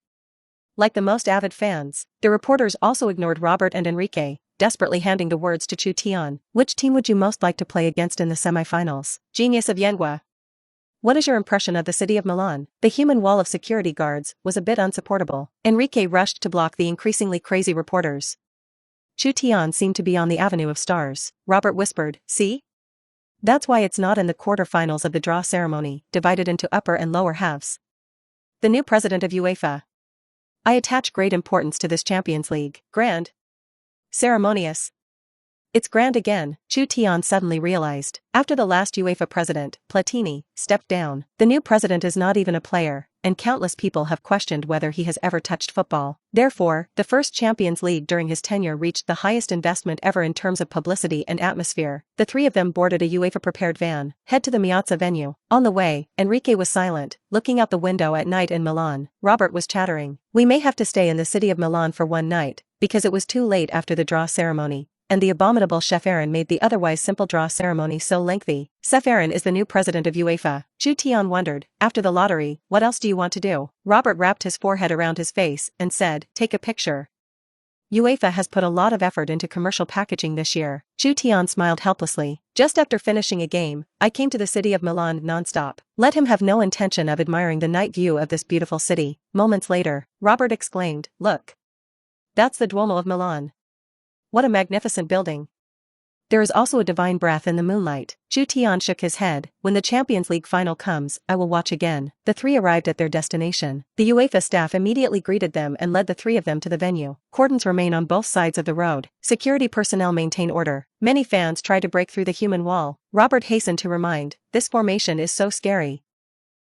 Like the most avid fans, the reporters also ignored Robert and Enrique, desperately handing the words to Chutian. Which team would you most like to play against in the semi-finals? Genius of Yenwa. What is your impression of the city of Milan? The human wall of security guards was a bit unsupportable. Enrique rushed to block the increasingly crazy reporters. Chutian seemed to be on the Avenue of Stars. Robert whispered, "See? That's why it's not in the quarter-finals of the draw ceremony, divided into upper and lower halves." The new president of UEFA. I attach great importance to this Champions League. Grand. Ceremonious. It's grand again, Chutian suddenly realized. After the last UEFA president, Platini, stepped down, the new president is not even a player, and countless people have questioned whether he has ever touched football. Therefore, the first Champions League during his tenure reached the highest investment ever in terms of publicity and atmosphere. The three of them boarded a UEFA-prepared van, head to the Masia venue. On the way, Enrique was silent, looking out the window at night in Milan. Robert was chattering. We may have to stay in the city of Milan for one night, because it was too late after the draw ceremony. And the abominable Chef made the otherwise simple draw ceremony so lengthy. Chef is the new president of UEFA. Chutian wondered, after the lottery, what else do you want to do? Robert wrapped his forehead around his face and said, take a picture. UEFA has put a lot of effort into commercial packaging this year. Chutian smiled helplessly. Just after finishing a game, I came to the city of Milan non-stop. Let him have no intention of admiring the night view of this beautiful city. Moments later, Robert exclaimed, "Look! That's the Duomo of Milan. What a magnificent building. There is also a divine breath in the moonlight." Chutian shook his head. "When the Champions League final comes, I will watch again." The three arrived at their destination. The UEFA staff immediately greeted them and led the three of them to the venue. Cordons remain on both sides of the road. Security personnel maintain order. Many fans try to break through the human wall. Robert hastened to remind, "This formation is so scary.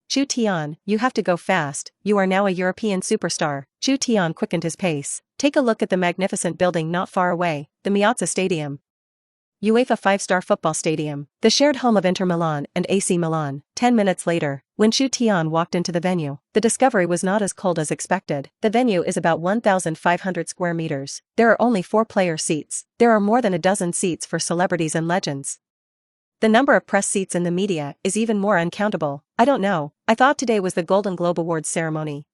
Chutian, you have to go fast, you are now a European superstar." Chutian quickened his pace. "Take a look at the magnificent building not far away, the Masia Stadium. UEFA five-star football stadium, the shared home of Inter Milan and AC Milan." 10 minutes later, when Chutian walked into the venue, the discovery was not as cold as expected. The venue is about 1,500 square meters. There are only 4 player seats. There are more than a dozen seats for celebrities and legends. The number of press seats in the media is even more uncountable. "I don't know, I thought today was the Golden Globe Awards ceremony."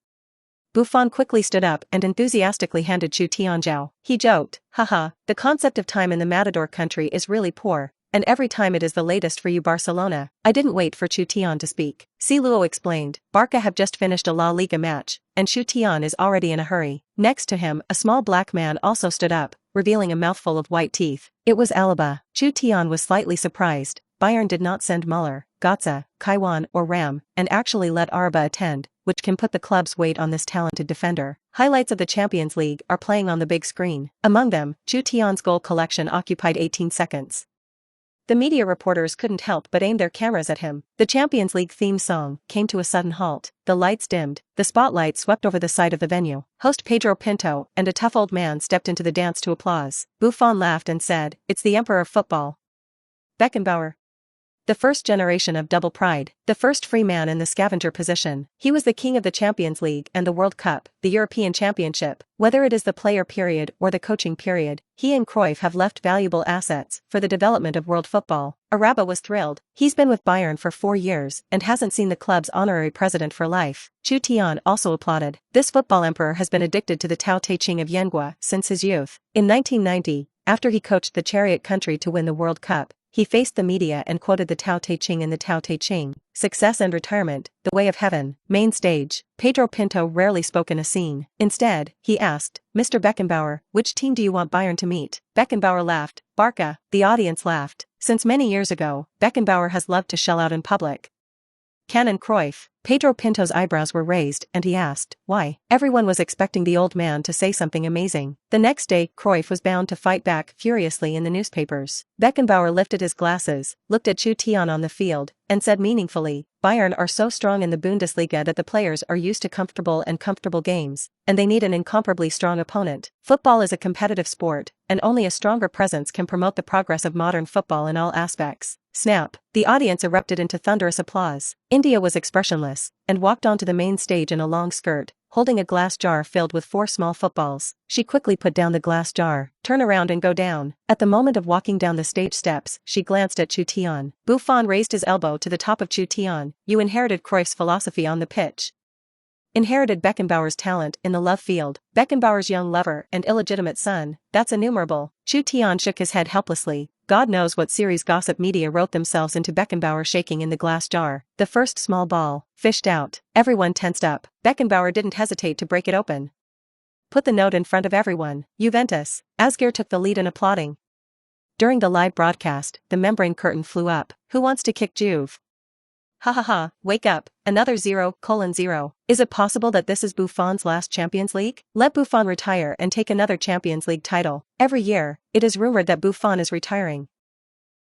Buffon quickly stood up and enthusiastically handed Chutian Zhao. He joked, "Haha, the concept of time in the Matador country is really poor, and every time it is the latest for you Barcelona." I didn't wait for Chutian to speak. Luo explained, "Barca have just finished a La Liga match, and Chutian is already in a hurry." Next to him, a small black man also stood up, revealing a mouthful of white teeth. It was Alaba. Chutian was slightly surprised. Bayern did not send Muller, Götze, Kaiwan or Ram, and actually let Arba attend, which can put the club's weight on this talented defender. Highlights of the Champions League are playing on the big screen. Among them, Chutian's goal collection occupied 18 seconds. The media reporters couldn't help but aim their cameras at him. The Champions League theme song came to a sudden halt. The lights dimmed. The spotlight swept over the side of the venue. Host Pedro Pinto and a tough old man stepped into the dance to applause. Buffon laughed and said, "It's the emperor of football. Beckenbauer. The first generation of double pride, the first free man in the scavenger position. He was the king of the Champions League and the World Cup, the European Championship. Whether it is the player period or the coaching period, he and Cruyff have left valuable assets for the development of world football." Araba was thrilled. He's been with Bayern for 4 years and hasn't seen the club's honorary president for life. Chutian also applauded. "This football emperor has been addicted to the Tao Te Ching of Yenghua since his youth. In 1990, after he coached the Chariot country to win the World Cup, he faced the media and quoted the Tao Te Ching in the Tao Te Ching. Success and retirement, the way of heaven. Main stage. Pedro Pinto rarely spoke in a scene. Instead, he asked, "Mr. Beckenbauer, which team do you want Bayern to meet?" Beckenbauer laughed. "Barca." The audience laughed. Since many years ago, Beckenbauer has loved to shell out in public. "Canon Cruyff." Pedro Pinto's eyebrows were raised and he asked, "Why?" Everyone was expecting the old man to say something amazing. The next day, Cruyff was bound to fight back furiously in the newspapers. Beckenbauer lifted his glasses, looked at Chutian on the field, and said meaningfully, "Bayern are so strong in the Bundesliga that the players are used to comfortable games, and they need an incomparably strong opponent. Football is a competitive sport, and only a stronger presence can promote the progress of modern football in all aspects." Snap! The audience erupted into thunderous applause. India was expressionless, and walked onto the main stage in a long skirt, holding a glass jar filled with 4 small footballs. She quickly put down the glass jar, turn around and go down. At the moment of walking down the stage steps, she glanced at Chutian. Buffon raised his elbow to the top of Chutian. "You inherited Cruyff's philosophy on the pitch. Inherited Beckenbauer's talent in the love field. Beckenbauer's young lover and illegitimate son, that's innumerable." Chutian shook his head helplessly. God knows what series gossip media wrote themselves into Beckenbauer shaking in the glass jar. The first small ball, fished out. Everyone tensed up. Beckenbauer didn't hesitate to break it open. Put the note in front of everyone. Juventus. Asgir took the lead in applauding. During the live broadcast, the membrane curtain flew up. "Who wants to kick Juve? Ha ha ha, wake up, another 0:0. Is it possible that this is Buffon's last Champions League? Let Buffon retire and take another Champions League title. Every year, it is rumored that Buffon is retiring.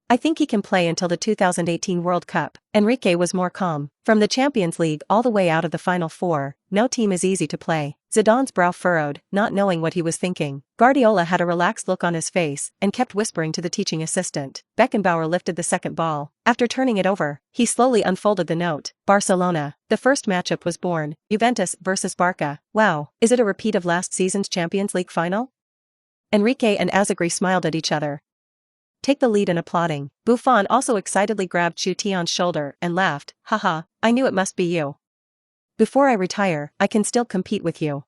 I think he can play until the 2018 World Cup." Enrique was more calm. "From the Champions League all the way out of the Final Four, no team is easy to play." Zidane's brow furrowed, not knowing what he was thinking. Guardiola had a relaxed look on his face and kept whispering to the teaching assistant. Beckenbauer lifted the second ball. After turning it over, he slowly unfolded the note. "Barcelona." The first matchup was born. Juventus versus Barca. Wow, is it a repeat of last season's Champions League final? Enrique and Azagri smiled at each other. Take the lead in applauding. Buffon also excitedly grabbed Chutian's shoulder and laughed. "Haha, I knew it must be you. Before I retire, I can still compete with you."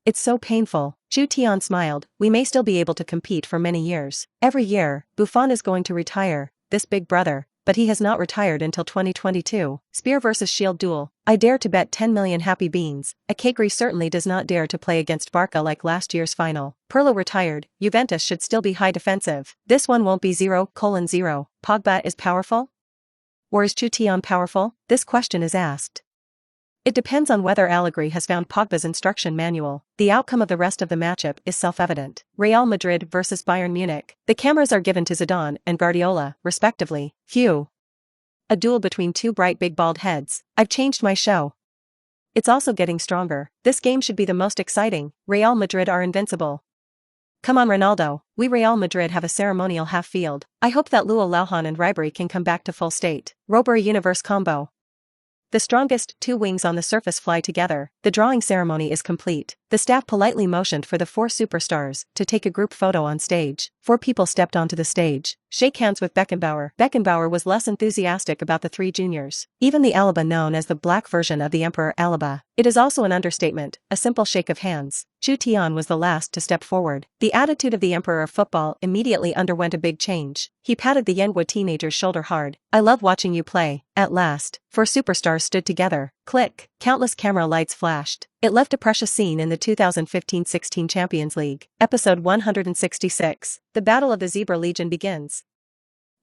It's so painful. Chutian smiled. We may still be able to compete for many years. Every year, Buffon is going to retire, this big brother, but he has not retired until 2022. Spear versus Shield duel. I dare to bet 10 million happy beans. Akagri certainly does not dare to play against Barca like last year's final. Pirlo retired. Juventus should still be high defensive. This one won't be 0:0. Pogba is powerful? Or is Chutian powerful? This question is asked. It depends on whether Allegri has found Pogba's instruction manual. The outcome of the rest of the matchup is self-evident. Real Madrid versus Bayern Munich. The cameras are given to Zidane and Guardiola, respectively. Phew. A duel between two bright big bald heads. I've changed my show. It's also getting stronger. This game should be the most exciting. Real Madrid are invincible. Come on Ronaldo. We Real Madrid have a ceremonial half field. I hope that Luol Lauhan and Ribery can come back to full state. Robbery Universe combo. The strongest two wings on the surface fly together. The drawing ceremony is complete. The staff politely motioned for the four superstars to take a group photo on stage. 4 people stepped onto the stage. Shake hands with Beckenbauer. Beckenbauer was less enthusiastic about the 3 juniors. Even the Alaba known as the black version of the Emperor Alaba. It is also an understatement, a simple shake of hands. Chutian was the last to step forward. The attitude of the Emperor of football immediately underwent a big change. He patted the Yenghua teenager's shoulder hard. I love watching you play. At last, 4 superstars stood together. Click. Countless camera lights flashed. It left a precious scene in the 2015-16 Champions League. Episode 166. The Battle of the Zebra Legion begins.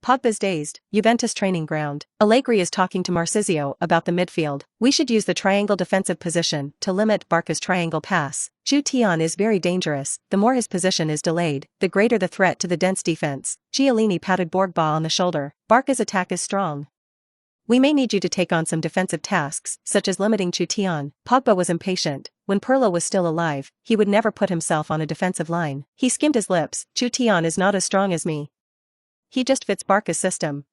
Pogba's dazed. Juventus training ground. Allegri is talking to Marchisio about the midfield. We should use the triangle defensive position to limit Barca's triangle pass. Chutian is very dangerous. The more his position is delayed, the greater the threat to the dense defense. Chiellini patted Borgba on the shoulder. Barca's attack is strong. We may need you to take on some defensive tasks, such as limiting Chutian. Pogba was impatient. When Pirlo was still alive, he would never put himself on a defensive line. He skimmed his lips. Chutian is not as strong as me. He just fits Barca's system.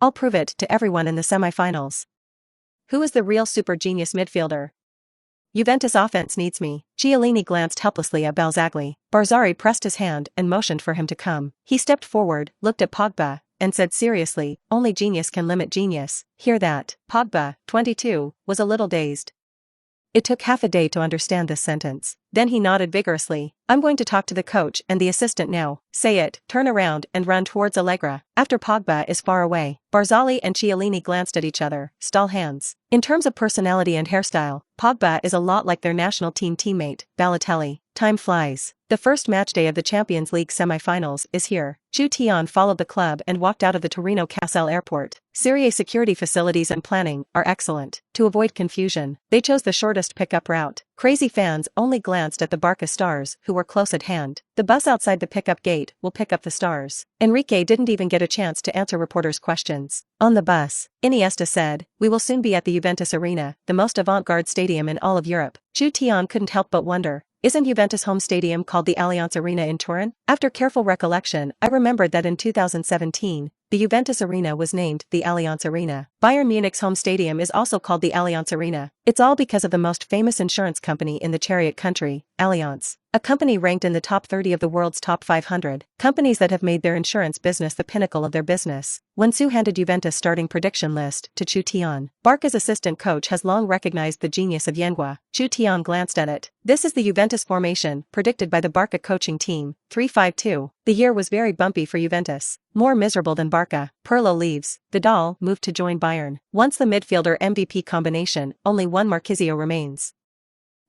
I'll prove it to everyone in the semifinals. Who is the real super genius midfielder? Juventus offense needs me. Chiellini glanced helplessly at Balzagli. Barzari pressed his hand and motioned for him to come. He stepped forward, looked at Pogba, and said seriously, only genius can limit genius. Hear that? Pogba, 22, was a little dazed. It took half a day to understand this sentence. Then he nodded vigorously. I'm going to talk to the coach and the assistant now. Say it, turn around and run towards Allegra. After Pogba is far away. Barzali and Chiellini glanced at each other, stall hands. In terms of personality and hairstyle, Pogba is a lot like their national team teammate, Balotelli. Time flies. The first matchday of the Champions League semi-finals is here. Chutian followed the club and walked out of the Torino Casale airport. Serie security facilities and planning are excellent. To avoid confusion, they chose the shortest pickup route. Crazy fans only glanced at the Barca stars who were close at hand. The bus outside the pickup gate will pick up the stars. Enrique didn't even get a chance to answer reporters' questions. On the bus, Iniesta said, we will soon be at the Juventus Arena, the most avant-garde stadium in all of Europe. Chutian couldn't help but wonder, isn't Juventus' home stadium called the Allianz Arena in Turin? After careful recollection, I remembered that in 2017, the Juventus Arena was named the Allianz Arena. Bayern Munich's home stadium is also called the Allianz Arena. It's all because of the most famous insurance company in the chariot country, Allianz. A company ranked in the top 30 of the world's top 500 companies that have made their insurance business the pinnacle of their business. Wensu handed Juventus' starting prediction list to Chutian. Barca's assistant coach has long recognized the genius of Yenghua. Chutian glanced at it. This is the Juventus formation, predicted by the Barca coaching team, 3-5-2. The year was very bumpy for Juventus. More miserable than Barca. Pirlo leaves. Vidal moved to join Bayern. Once the midfielder MVP combination, only one Marchisio remains.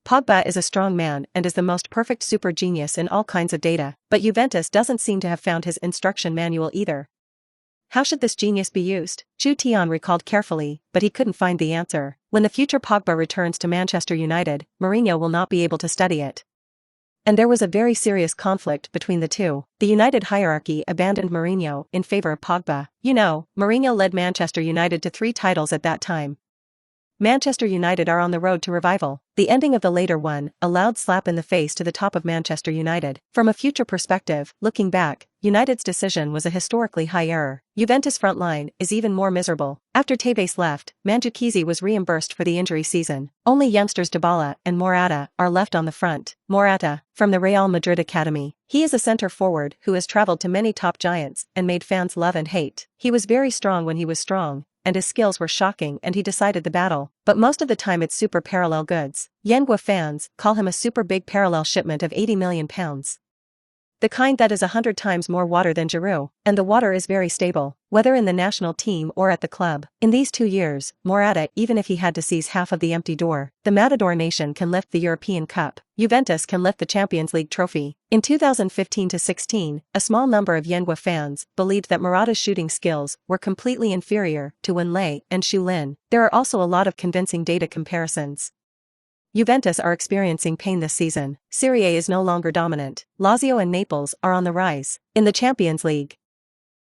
Pogba is a strong man and is the most perfect super genius in all kinds of data, but Juventus doesn't seem to have found his instruction manual either. How should this genius be used? Chutian recalled carefully, but he couldn't find the answer. When the future Pogba returns to Manchester United, Mourinho will not be able to study it. And there was a very serious conflict between the two. The United hierarchy abandoned Mourinho in favor of Pogba. You know, Mourinho led Manchester United to 3 titles at that time. Manchester United are on the road to revival. The ending of the later one, a loud slap in the face to the top of Manchester United. From a future perspective, looking back, United's decision was a historically high error. Juventus' front line is even more miserable. After Tevez left, Mandzukic was reimbursed for the injury season. Only youngsters Dybala and Morata are left on the front. Morata, from the Real Madrid academy. He is a center forward who has traveled to many top giants and made fans love and hate. He was very strong when he was strong, and his skills were shocking and he decided the battle, but most of the time it's super parallel goods. Yengue fans call him a super big parallel shipment of 80 million pounds. The kind that is 100 times more water than Giroud, and the water is very stable, whether in the national team or at the club. In these 2 years, Morata, even if he had to seize half of the empty door, the Matador nation can lift the European Cup. Juventus can lift the Champions League trophy. In 2015-16, a small number of Yengue fans believed that Morata's shooting skills were completely inferior to Wenlei and Xulin. There are also a lot of convincing data comparisons. Juventus are experiencing pain this season. Serie A is no longer dominant. Lazio and Naples are on the rise. In the Champions League,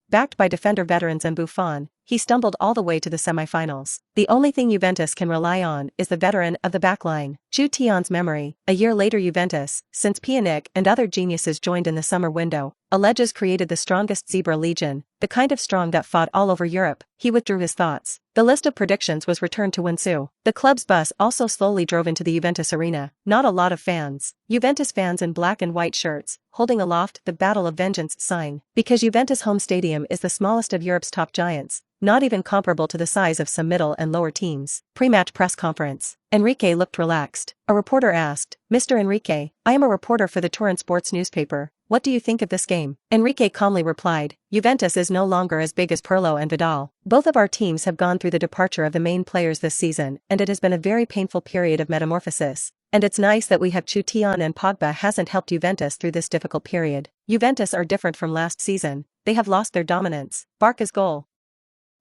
backed by defender veterans and Buffon, he stumbled all the way to the semifinals. The only thing Juventus can rely on is the veteran of the backline, Chutian's memory. A year later, Juventus, since Pjanic and other geniuses joined in the summer window, alleges created the strongest Zebra Legion, the kind of strong that fought all over Europe. He withdrew his thoughts. The list of predictions was returned to Wensu. The club's bus also slowly drove into the Juventus arena. Not a lot of fans. Juventus fans in black and white shirts, holding aloft the Battle of Vengeance sign. Because Juventus home stadium is the smallest of Europe's top giants, not even comparable to the size of some middle and lower teams. Pre-match press conference. Enrique looked relaxed. A reporter asked, "Mr. Enrique, I am a reporter for the Turin sports newspaper. What do you think of this game?" Enrique calmly replied, "Juventus is no longer as big as Pirlo and Vidal. Both of our teams have gone through the departure of the main players this season, and it has been a very painful period of metamorphosis. And it's nice that we have Chutian and Pogba hasn't helped Juventus through this difficult period. Juventus are different from last season. They have lost their dominance." Barca's goal.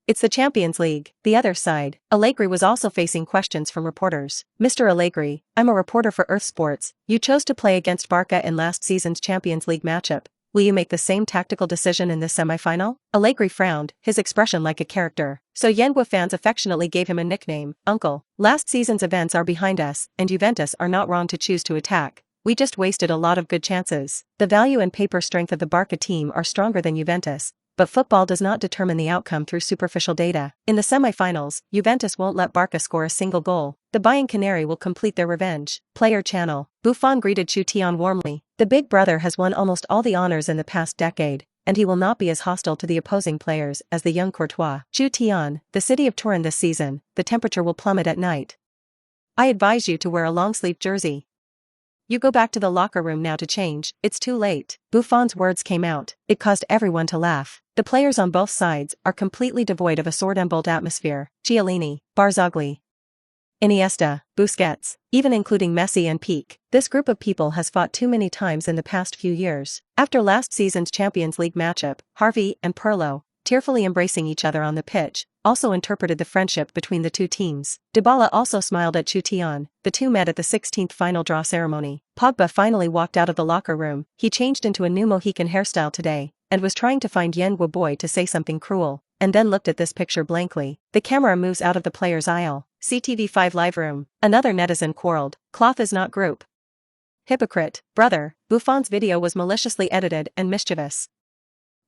It's the Champions League. The other side. Allegri was also facing questions from reporters. "Mr. Allegri, I'm a reporter for Earth Sports. You chose to play against Barca in last season's Champions League matchup. Will you make the same tactical decision in this semifinal?" Allegri frowned, his expression like a character. So Yengue fans affectionately gave him a nickname, Uncle. Last season's events are behind us, and Juventus are not wrong to choose to attack. We just wasted a lot of good chances. The value and paper strength of the Barca team are stronger than Juventus. But football does not determine the outcome through superficial data. In the semifinals, Juventus won't let Barca score a single goal. The Bayern Canary will complete their revenge. Player channel. Buffon greeted Chutian warmly. The big brother has won almost all the honors in the past decade, and he will not be as hostile to the opposing players as the young Courtois. Chutian, the city of Turin this season, the temperature will plummet at night. I advise you to wear a long-sleeved jersey. You go back to the locker room now to change, it's too late. Buffon's words came out. It caused everyone to laugh. The players on both sides are completely devoid of a sword and bolt atmosphere. Chiellini, Barzagli, Iniesta, Busquets, even including Messi and Pique. This group of people has fought too many times in the past few years. After last season's Champions League matchup, Xavi and Pirlo, tearfully embracing each other on the pitch, also interpreted the friendship between the two teams. Dybala also smiled at Chutian. The two met at the 16th final draw ceremony. Pogba finally walked out of the locker room. He changed into a new Mohican hairstyle today, and was trying to find Yengue boy to say something cruel, and then looked at this picture blankly. The camera moves out of the players' aisle. CTV5 live room. Another netizen quarreled. Cloth is not group. Hypocrite, brother. Buffon's video was maliciously edited and mischievous.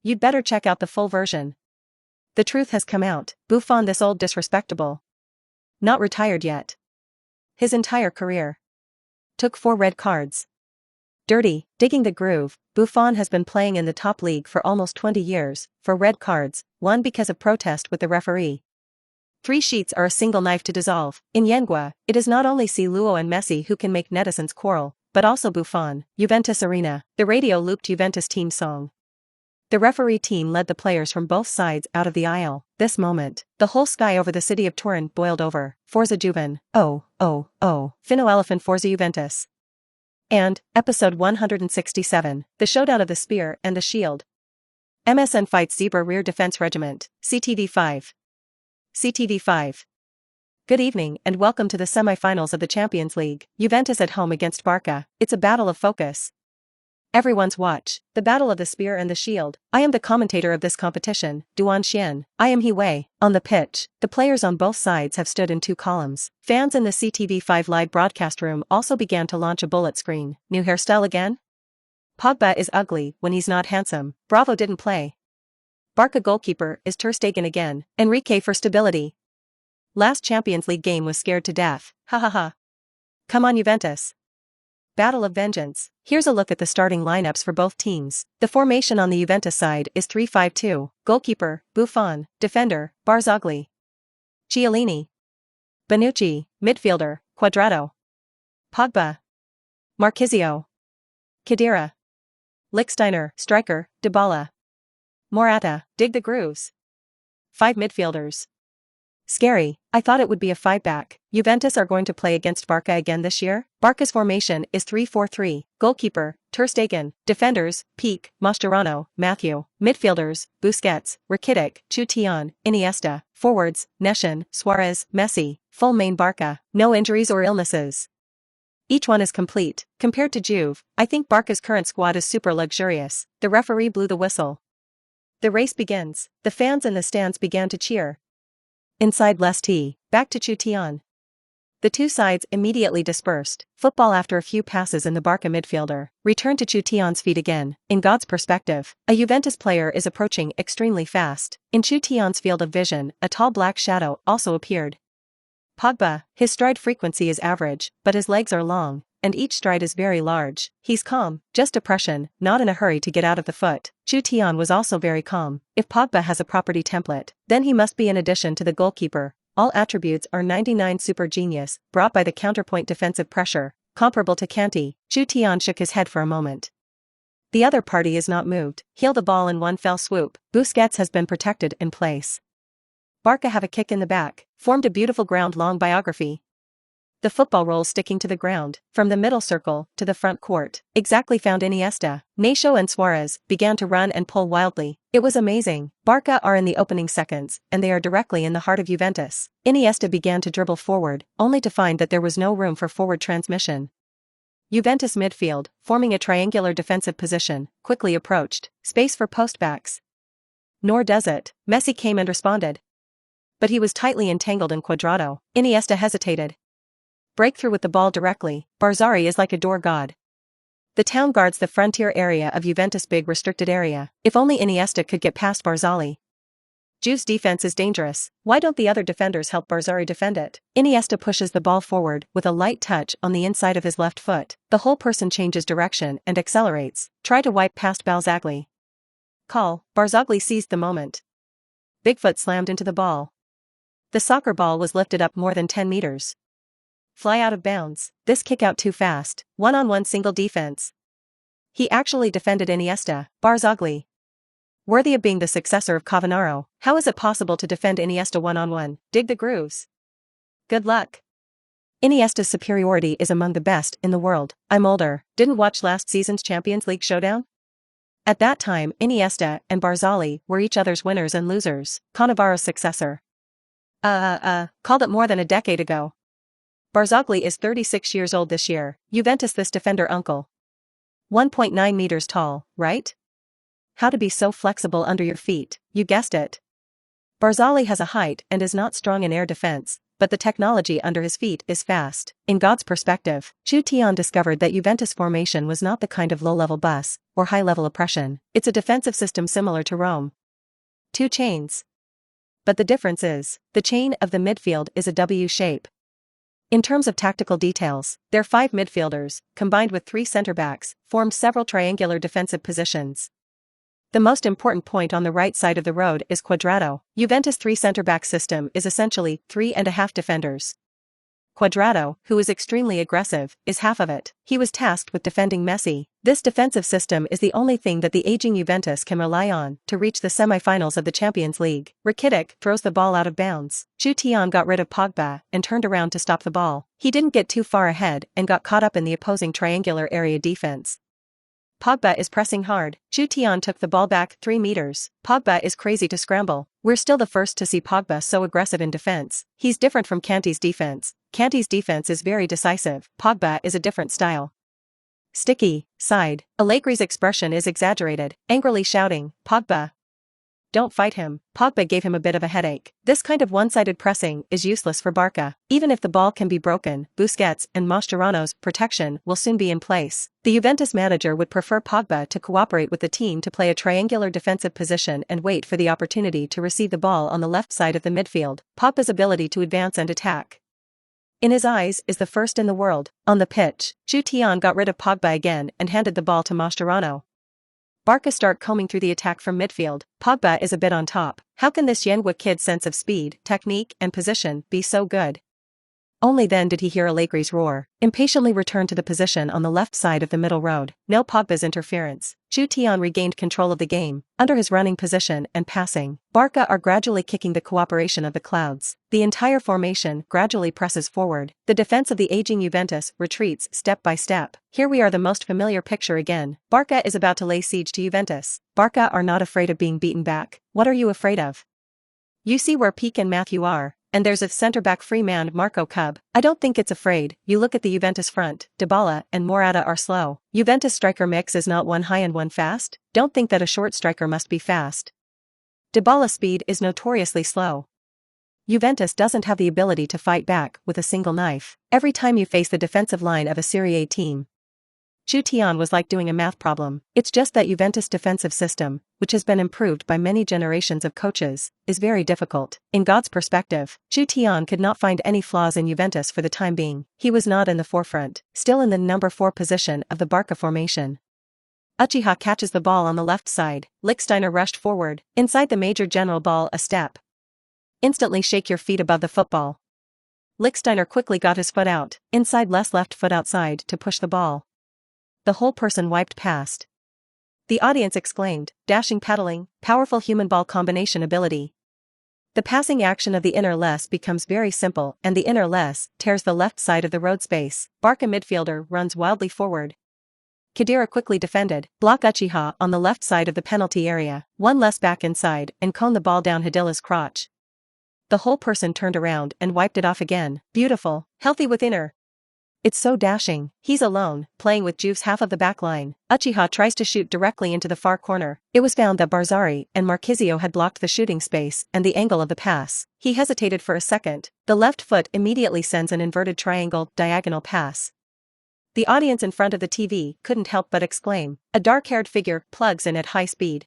You'd better check out the full version. The truth has come out. Buffon, this old disrespectable. Not retired yet. His entire career. Took 4 red cards. Dirty, digging the groove. Buffon has been playing in the top league for almost 20 years, 4 red cards, 1 because of protest with the referee. 3 sheets are a single knife to dissolve. In Yengue, it is not only C. Luo and Messi who can make netizens quarrel, but also Buffon. Juventus Arena. The radio looped Juventus team song. The referee team led the players from both sides out of the aisle. This moment, the whole sky over the city of Turin boiled over. Forza Juven. Oh, oh, oh. Fino Elephant Forza Juventus. And, episode 167, the showdown of the spear and the shield. MSN fights Zebra Rear Defense Regiment, CTV5. CTV5. Good evening and welcome to the semi-finals of the Champions League. Juventus at home against Barca. It's a battle of focus. Everyone's watch. The battle of the spear and the shield. I am the commentator of this competition, Duan Xian. I am He Wei. On the pitch, the players on both sides have stood in 2 columns. Fans in the CTV5 live broadcast room also began to launch a bullet screen. New hairstyle again? Pogba is ugly when he's not handsome. Bravo didn't play. Barca goalkeeper is Ter Stegen again. Enrique for stability. Last Champions League game was scared to death. Ha ha ha. Come on Juventus. Battle of Vengeance. Here's a look at the starting lineups for both teams. The formation on the Juventus side is 3-5-2. Goalkeeper, Buffon. Defender, Barzagli. Chiellini. Bonucci, midfielder, Quadrado. Pogba. Marquisio. Khedira. Lichtsteiner, striker, Dybala. Morata, dig the grooves. 5 midfielders. Scary, I thought it would be a 5-back. Juventus are going to play against Barca again this year? Barca's formation is 3-4-3. Goalkeeper, Ter Stegen. Defenders, Peak, Mascherano, Matthew. Midfielders, Busquets, Rakitic, Chutian, Iniesta. Forwards, Neshin, Suarez, Messi. Full main Barca. No injuries or illnesses. Each one is complete. Compared to Juve, I think Barca's current squad is super luxurious. The referee blew the whistle. The race begins. The fans in the stands began to cheer. Inside Lesti, back to Chutian. The two sides immediately dispersed. Football after a few passes in the Barca midfielder returned to Chutian's feet again. In God's perspective, a Juventus player is approaching extremely fast. In Chutian's field of vision, a tall black shadow also appeared. Pogba, his stride frequency is average, but his legs are long, and each stride is very large. He's calm, just depression, not in a hurry to get out of the foot. Chutian was also very calm. If Pogba has a property template, then he must be an addition to the goalkeeper. All attributes are 99 super genius, brought by the counterpoint defensive pressure, comparable to Kanté. Chutian shook his head for a moment. The other party is not moved. He'll the ball in one fell swoop. Busquets has been protected in place. Barca have a kick in the back, formed a beautiful ground-long biography. The football rolls sticking to the ground, from the middle circle to the front court. Exactly found Iniesta. Nacho and Suarez began to run and pull wildly. It was amazing. Barca are in the opening seconds, and they are directly in the heart of Juventus. Iniesta began to dribble forward, only to find that there was no room for forward transmission. Juventus midfield, forming a triangular defensive position, quickly approached. Space for postbacks. Nor does it. Messi came and responded. But he was tightly entangled in Quadrado. Iniesta hesitated. Breakthrough with the ball directly. Barzari is like a door god. The town guards the frontier area of Juventus' big restricted area. If only Iniesta could get past Barzali. Juve's defense is dangerous. Why don't the other defenders help Barzari defend it? Iniesta pushes the ball forward with a light touch on the inside of his left foot. The whole person changes direction and accelerates. Try to wipe past Barzagli. Call. Barzagli seized the moment. Bigfoot slammed into the ball. The soccer ball was lifted up more than 10 meters. Fly out of bounds. This kick out too fast. One-on-one single defense. He actually defended Iniesta. Barzagli. Worthy of being the successor of Cannavaro. How is it possible to defend Iniesta one-on-one? Dig the grooves. Good luck. Iniesta's superiority is among the best in the world. I'm older. Didn't watch last season's Champions League showdown? At that time, Iniesta and Barzagli were each other's winners and losers. Cannavaro's successor. Called it more than a decade ago. Barzagli is 36 years old this year. Juventus this defender uncle. 1.9 meters tall, right? How to be so flexible under your feet, you guessed it. Barzagli has a height and is not strong in air defense, but the technology under his feet is fast. In God's perspective, Chutian discovered that Juventus formation was not the kind of low-level bus or high-level oppression. It's a defensive system similar to Rome. 2 chains. But the difference is, the chain of the midfield is a W shape. In terms of tactical details, their 5 midfielders, combined with 3 center-backs, formed several triangular defensive positions. The most important point on the right side of the road is Quadrado. Juventus' 3 center-back system is essentially 3.5 defenders. Quadrado, who is extremely aggressive, is half of it. He was tasked with defending Messi. This defensive system is the only thing that the aging Juventus can rely on to reach the semifinals of the Champions League. Rakitic throws the ball out of bounds. Chutian got rid of Pogba and turned around to stop the ball. He didn't get too far ahead and got caught up in the opposing triangular area defense. Pogba is pressing hard. Chutian took the ball back 3 meters. Pogba is crazy to scramble. We're still the first to see Pogba so aggressive in defense. He's different from Kanté's defense. Kanté's defense is very decisive. Pogba is a different style. Sticky, side. Allegri's expression is exaggerated, angrily shouting, Pogba. Don't fight him. Pogba gave him a bit of a headache. This kind of one-sided pressing is useless for Barca. Even if the ball can be broken, Busquets and Mascherano's protection will soon be in place. The Juventus manager would prefer Pogba to cooperate with the team to play a triangular defensive position and wait for the opportunity to receive the ball on the left side of the midfield. Pogba's ability to advance and attack in his eyes is the first in the world. On the pitch, Chutian got rid of Pogba again and handed the ball to Mascherano. Barca start combing through the attack from midfield. Pogba is a bit on top. How can this Yenwa kid's sense of speed, technique, and position be so good? Only then did he hear Allegri's roar. Impatiently returned to the position on the left side of the middle road. No Pogba's interference. Chutian regained control of the game, under his running position and passing. Barca are gradually kicking the cooperation of the clouds. The entire formation gradually presses forward. The defense of the aging Juventus retreats step by step. Here we are, the most familiar picture again. Barca is about to lay siege to Juventus. Barca are not afraid of being beaten back. What are you afraid of? You see where Peak and Matthew are. And there's a centre-back free man, Marco Cub. I don't think it's afraid. You look at the Juventus front. Dybala and Morata are slow. Juventus striker mix is not one high and one fast. Don't think that a short striker must be fast. Dybala's speed is notoriously slow. Juventus doesn't have the ability to fight back with a single knife. Every time you face the defensive line of a Serie A team, Chutian was like doing a math problem. It's just that Juventus' defensive system, which has been improved by many generations of coaches, is very difficult. In God's perspective, Chutian could not find any flaws in Juventus for the time being. He was not in the forefront, still in the number 4 position of the Barca formation. Uchiha catches the ball on the left side. Lichtsteiner rushed forward. Inside the Major General ball a step. Instantly shake your feet above the football. Lichtsteiner quickly got his foot out, inside left foot outside to push the ball. The whole person wiped past. The audience exclaimed, dashing paddling, powerful human ball combination ability. The passing action of the inner less becomes very simple and the inner less tears the left side of the road space. Barca midfielder runs wildly forward. Khedira quickly defended, block Uchiha on the left side of the penalty area, one less back inside and cone the ball down Hadilla's crotch. The whole person turned around and wiped it off again. Beautiful, healthy with inner. It's so dashing. He's alone, playing with Juve's half of the back line. Uchiha tries to shoot directly into the far corner. It was found that Barzari and Marquisio had blocked the shooting space and the angle of the pass. He hesitated for a second. The left foot immediately sends an inverted triangle diagonal pass. The audience in front of the TV couldn't help but exclaim. A dark-haired figure plugs in at high speed.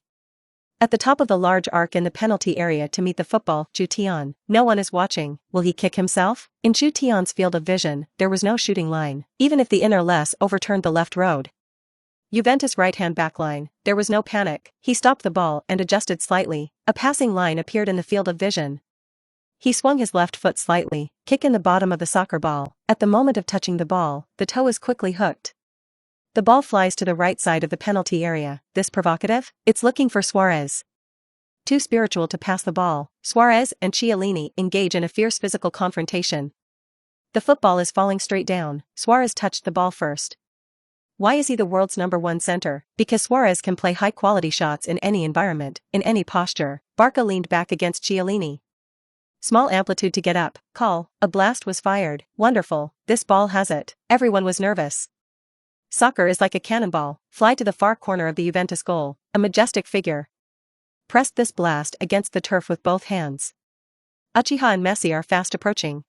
At the top of the large arc in the penalty area to meet the football, Chutian. No one is watching. Will he kick himself? In Chutian's field of vision, there was no shooting line, even if the inner less overturned the left road. Juventus right-hand backline, there was no panic. He stopped the ball and adjusted slightly. A passing line appeared in the field of vision. He swung his left foot slightly, kick in the bottom of the soccer ball. At the moment of touching the ball, the toe is quickly hooked. The ball flies to the right side of the penalty area. This provocative? It's looking for Suarez. Too spiritual to pass the ball. Suarez and Chiellini engage in a fierce physical confrontation. The football is falling straight down. Suarez touched the ball first. Why is he the world's #1 center? Because Suarez can play high-quality shots in any environment, in any posture. Barca leaned back against Chiellini. Small amplitude to get up. Call. A blast was fired. Wonderful. This ball has it. Everyone was nervous. Soccer is like a cannonball. Fly to the far corner of the Juventus goal. A majestic figure pressed this blast against the turf with both hands. Uchiha and Messi are fast approaching.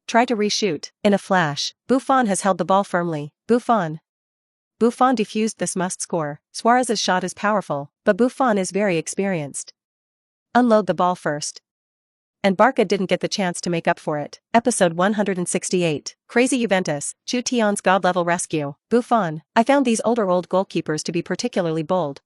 Try to reshoot. In a flash, Buffon has held the ball firmly. Buffon defused this must score. Suarez's shot is powerful, but Buffon is very experienced. Unload the ball first. And Barca didn't get the chance to make up for it. Episode 168. Crazy Juventus, Chutian's god-level rescue. Buffon. I found these older goalkeepers to be particularly bold.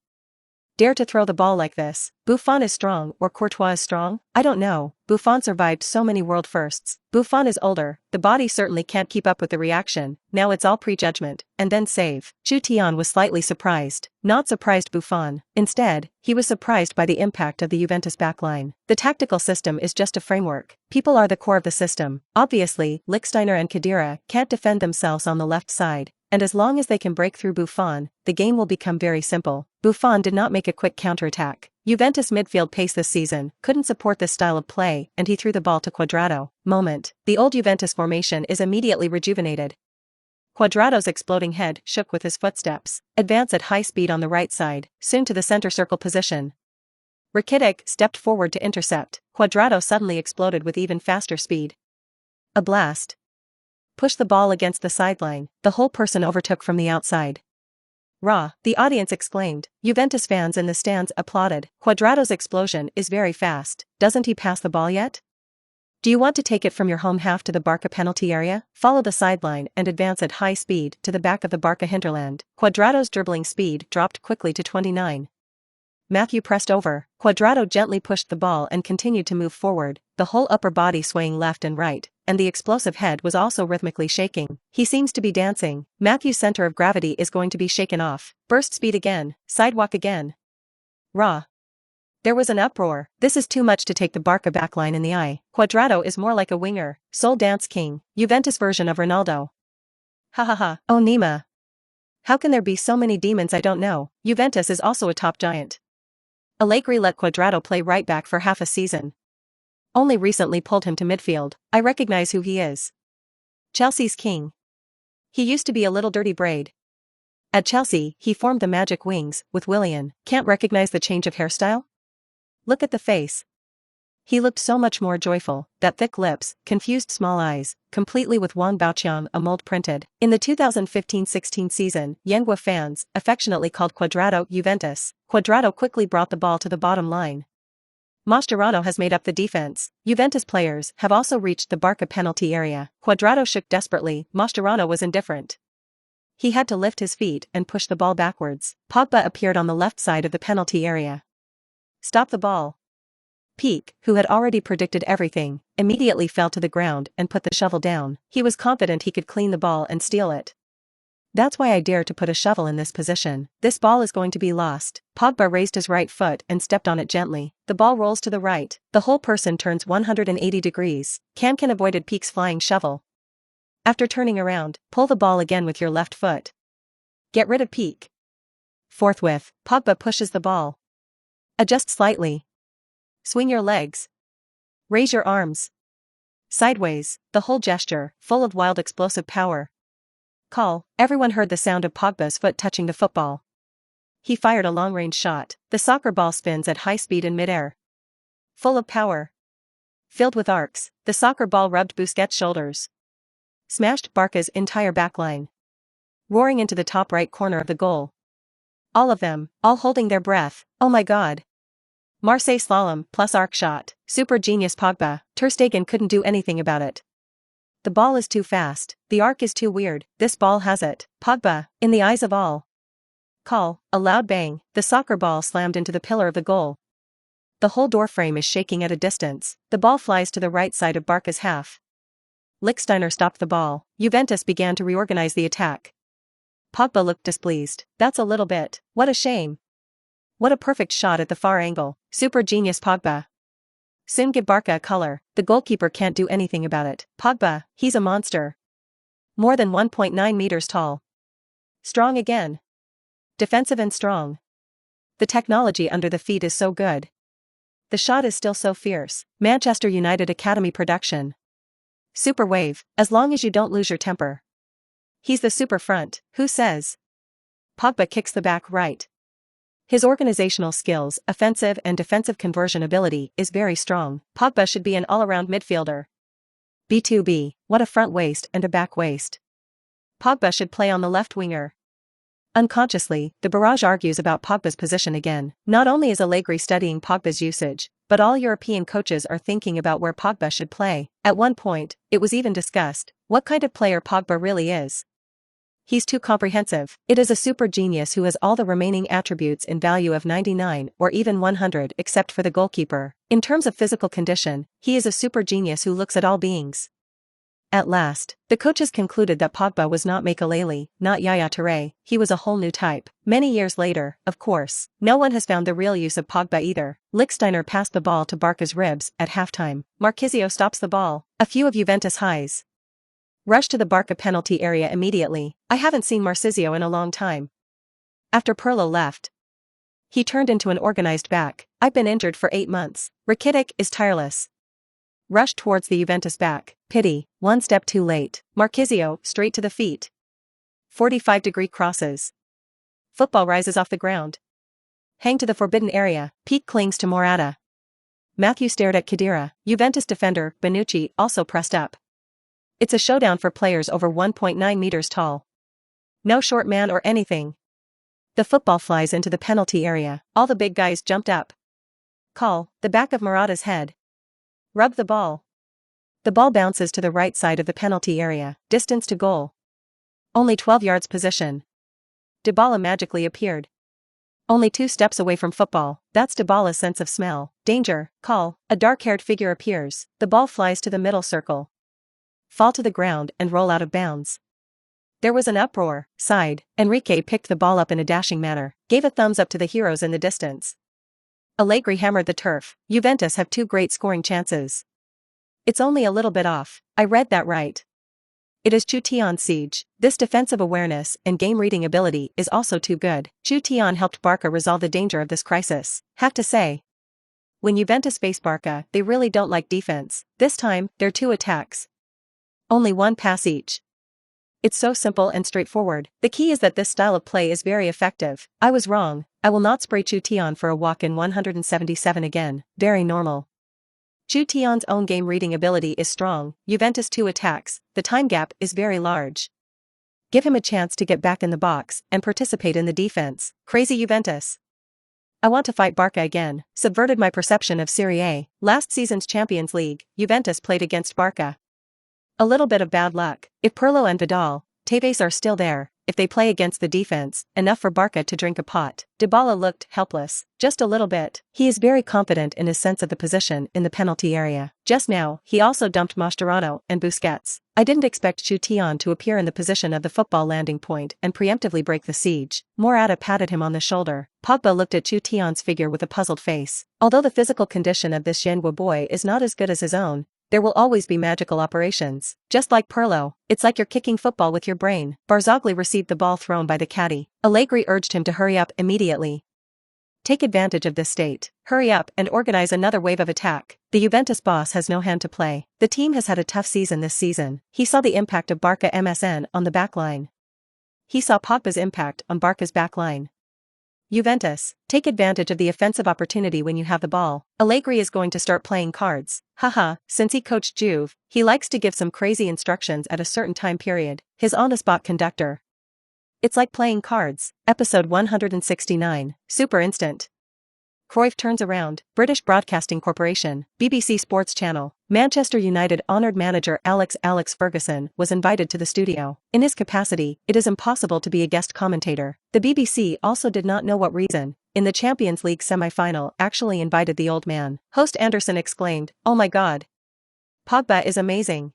Dare to throw the ball like this. Buffon is strong or Courtois is strong? I don't know. Buffon survived so many world firsts. Buffon is older, the body certainly can't keep up with the reaction, now it's all prejudgment, and then save. Chutian was slightly surprised. Not surprised Buffon. Instead, he was surprised by the impact of the Juventus backline. The tactical system is just a framework. People are the core of the system. Obviously, Lichtsteiner and Khedira can't defend themselves on the left side. And as long as they can break through Buffon, the game will become very simple. Buffon did not make a quick counterattack. Juventus midfield pace this season couldn't support this style of play and he threw the ball to Cuadrado. Moment. The old Juventus formation is immediately rejuvenated. Cuadrado's exploding head shook with his footsteps. Advance at high speed on the right side, soon to the center circle position. Rakitic stepped forward to intercept. Cuadrado suddenly exploded with even faster speed. A blast. Push the ball against the sideline, the whole person overtook from the outside. Raw, the audience exclaimed. Juventus fans in the stands applauded. Cuadrado's explosion is very fast. Doesn't he pass the ball yet? Do you want to take it from your home half to the Barca penalty area? Follow the sideline and advance at high speed to the back of the Barca hinterland. Cuadrado's dribbling speed dropped quickly to 29. Matthew pressed over. Cuadrado gently pushed the ball and continued to move forward, the whole upper body swaying left and right, and the explosive head was also rhythmically shaking. He seems to be dancing. Matthew's center of gravity is going to be shaken off. Burst speed again, sidewalk again. Raw. There was an uproar. This is too much to take the Barca backline in the eye. Cuadrado is more like a winger, soul dance king, Juventus version of Ronaldo. Ha ha ha. Oh Neymar. How can there be so many demons? I don't know. Juventus is also a top giant. Allegri let Cuadrado play right back for half a season. Only recently pulled him to midfield. I recognize who he is. Chelsea's king. He used to be a little dirty braid. At Chelsea, he formed the magic wings with Willian. Can't recognize the change of hairstyle? Look at the face. He looked so much more joyful, that thick lips, confused small eyes, completely with Juan Bauchion a mold printed. In the 2015-16 season, Yenghua fans affectionately called Cuadrado Juventus. Cuadrado quickly brought the ball to the bottom line. Mascherano has made up the defense. Juventus players have also reached the Barca penalty area. Cuadrado shook desperately. Mascherano was indifferent. He had to lift his feet and push the ball backwards. Pogba appeared on the left side of the penalty area. Stop the ball. Peak, who had already predicted everything, immediately fell to the ground and put the shovel down. He was confident he could clean the ball and steal it. That's why I dare to put a shovel in this position. This ball is going to be lost. Pogba raised his right foot and stepped on it gently. The ball rolls to the right. The whole person turns 180 degrees. Can avoided Peak's flying shovel. After turning around, pull the ball again with your left foot. Get rid of Peak. Forthwith, Pogba pushes the ball. Adjust slightly. Swing your legs. Raise your arms. Sideways, the whole gesture, full of wild explosive power. Call. Everyone heard the sound of Pogba's foot touching the football. He fired a long-range shot. The soccer ball spins at high speed in midair. Full of power. Filled with arcs, the soccer ball rubbed Busquets' shoulders. Smashed Barca's entire backline. Roaring into the top right corner of the goal. All of them, all holding their breath. Oh my god. Marseille slalom plus arc shot. Super genius Pogba. Ter Stegen couldn't do anything about it. The ball is too fast. The arc is too weird. This ball has it. Pogba, in the eyes of all. Call. A loud bang. The soccer ball slammed into the pillar of the goal. The whole door frame is shaking at a distance. The ball flies to the right side of Barca's half. Lichtsteiner stopped the ball. Juventus began to reorganize the attack. Pogba looked displeased. That's a little bit. What a shame. What a perfect shot at the far angle. Super genius Pogba. Soon give Barca a color. The goalkeeper can't do anything about it. Pogba, he's a monster. More than 1.9 meters tall. Strong again. Defensive and strong. The technology under the feet is so good. The shot is still so fierce. Manchester United Academy production. Super wave, as long as you don't lose your temper. He's the super front, who says? Pogba kicks the back right. His organizational skills, offensive and defensive conversion ability is very strong. Pogba should be an all-around midfielder. B2B, what a front waist and a back waist. Pogba should play on the left winger. Unconsciously, the barrage argues about Pogba's position again. Not only is Allegri studying Pogba's usage, but all European coaches are thinking about where Pogba should play. At one point, it was even discussed what kind of player Pogba really is. He's too comprehensive. It is a super genius who has all the remaining attributes in value of 99 or even 100 except for the goalkeeper. In terms of physical condition, he is a super genius who looks at all beings. At last, the coaches concluded that Pogba was not Makelele, not Yaya Touré, he was a whole new type. Many years later, of course, no one has found the real use of Pogba either. Lichtsteiner passed the ball to Barca's ribs at halftime. Marchisio stops the ball. A few of Juventus highs rush to the Barca penalty area immediately. I haven't seen Marchisio in a long time. After Pirlo left, he turned into an organized back. I've been injured for 8 months. Rakitic is tireless. Rushed towards the Juventus back. Pity, one step too late. Marchisio, straight to the feet. 45-degree crosses. Football rises off the ground. Hang to the forbidden area. Peak clings to Morata. Matthew stared at Khedira. Juventus defender, Bonucci, also pressed up. It's a showdown for players over 1.9 meters tall. No short man or anything. The football flies into the penalty area. All the big guys jumped up. Call, the back of Morata's head. Rub the ball. The ball bounces to the right side of the penalty area, distance to goal. Only 12 yards position. Dybala magically appeared. Only 2 steps away from football, that's Dybala's sense of smell. Danger, call, a dark-haired figure appears, the ball flies to the middle circle. Fall to the ground and roll out of bounds. There was an uproar, sighed. Enrique picked the ball up in a dashing manner, gave a thumbs up to the heroes in the distance. Allegri hammered the turf. Juventus have 2 great scoring chances. It's only a little bit off, I read that right. It is Chutian's siege. This defensive awareness and game-reading ability is also too good. Chutian helped Barca resolve the danger of this crisis. Have to say, when Juventus face Barca, they really don't like defense. This time, they're 2 attacks. Only 1 pass each. It's so simple and straightforward. The key is that this style of play is very effective. I was wrong. I will not spray Chutian for a walk in 177 again. Very normal. Chutian's own game-reading ability is strong. Juventus 2 attacks, the time gap is very large. Give him a chance to get back in the box and participate in the defense. Crazy Juventus. I want to fight Barca again. Subverted my perception of Serie A. Last season's Champions League, Juventus played against Barca. A little bit of bad luck. If Pirlo and Vidal, Tevez are still there, if they play against the defense, enough for Barca to drink a pot. Dybala looked helpless, just a little bit. He is very confident in his sense of the position in the penalty area. Just now, he also dumped Mascherano and Busquets. I didn't expect Chutian to appear in the position of the football landing point and preemptively break the siege. Morata patted him on the shoulder. Pogba looked at Chutian's figure with a puzzled face. Although the physical condition of this Genoa boy is not as good as his own, there will always be magical operations. Just like Pirlo, it's like you're kicking football with your brain. Barzagli received the ball thrown by the caddy. Allegri urged him to hurry up immediately. Take advantage of this state. Hurry up and organize another wave of attack. The Juventus boss has no hand to play. The team has had a tough season this season. He saw the impact of Barca MSN on the backline. He saw Pogba's impact on Barca's backline. Juventus, take advantage of the offensive opportunity when you have the ball. Allegri is going to start playing cards. Haha, since he coached Juve, he likes to give some crazy instructions at a certain time period. His on-the-spot conductor. It's like playing cards. Episode 169, Super Instant. Cruyff turns around. British Broadcasting Corporation, BBC Sports Channel. Manchester United honored manager Alex Ferguson was invited to the studio. In his capacity, it is impossible to be a guest commentator. The BBC also did not know what reason, in the Champions League semi-final, actually invited the old man. Host Anderson exclaimed, "Oh my God. Pogba is amazing.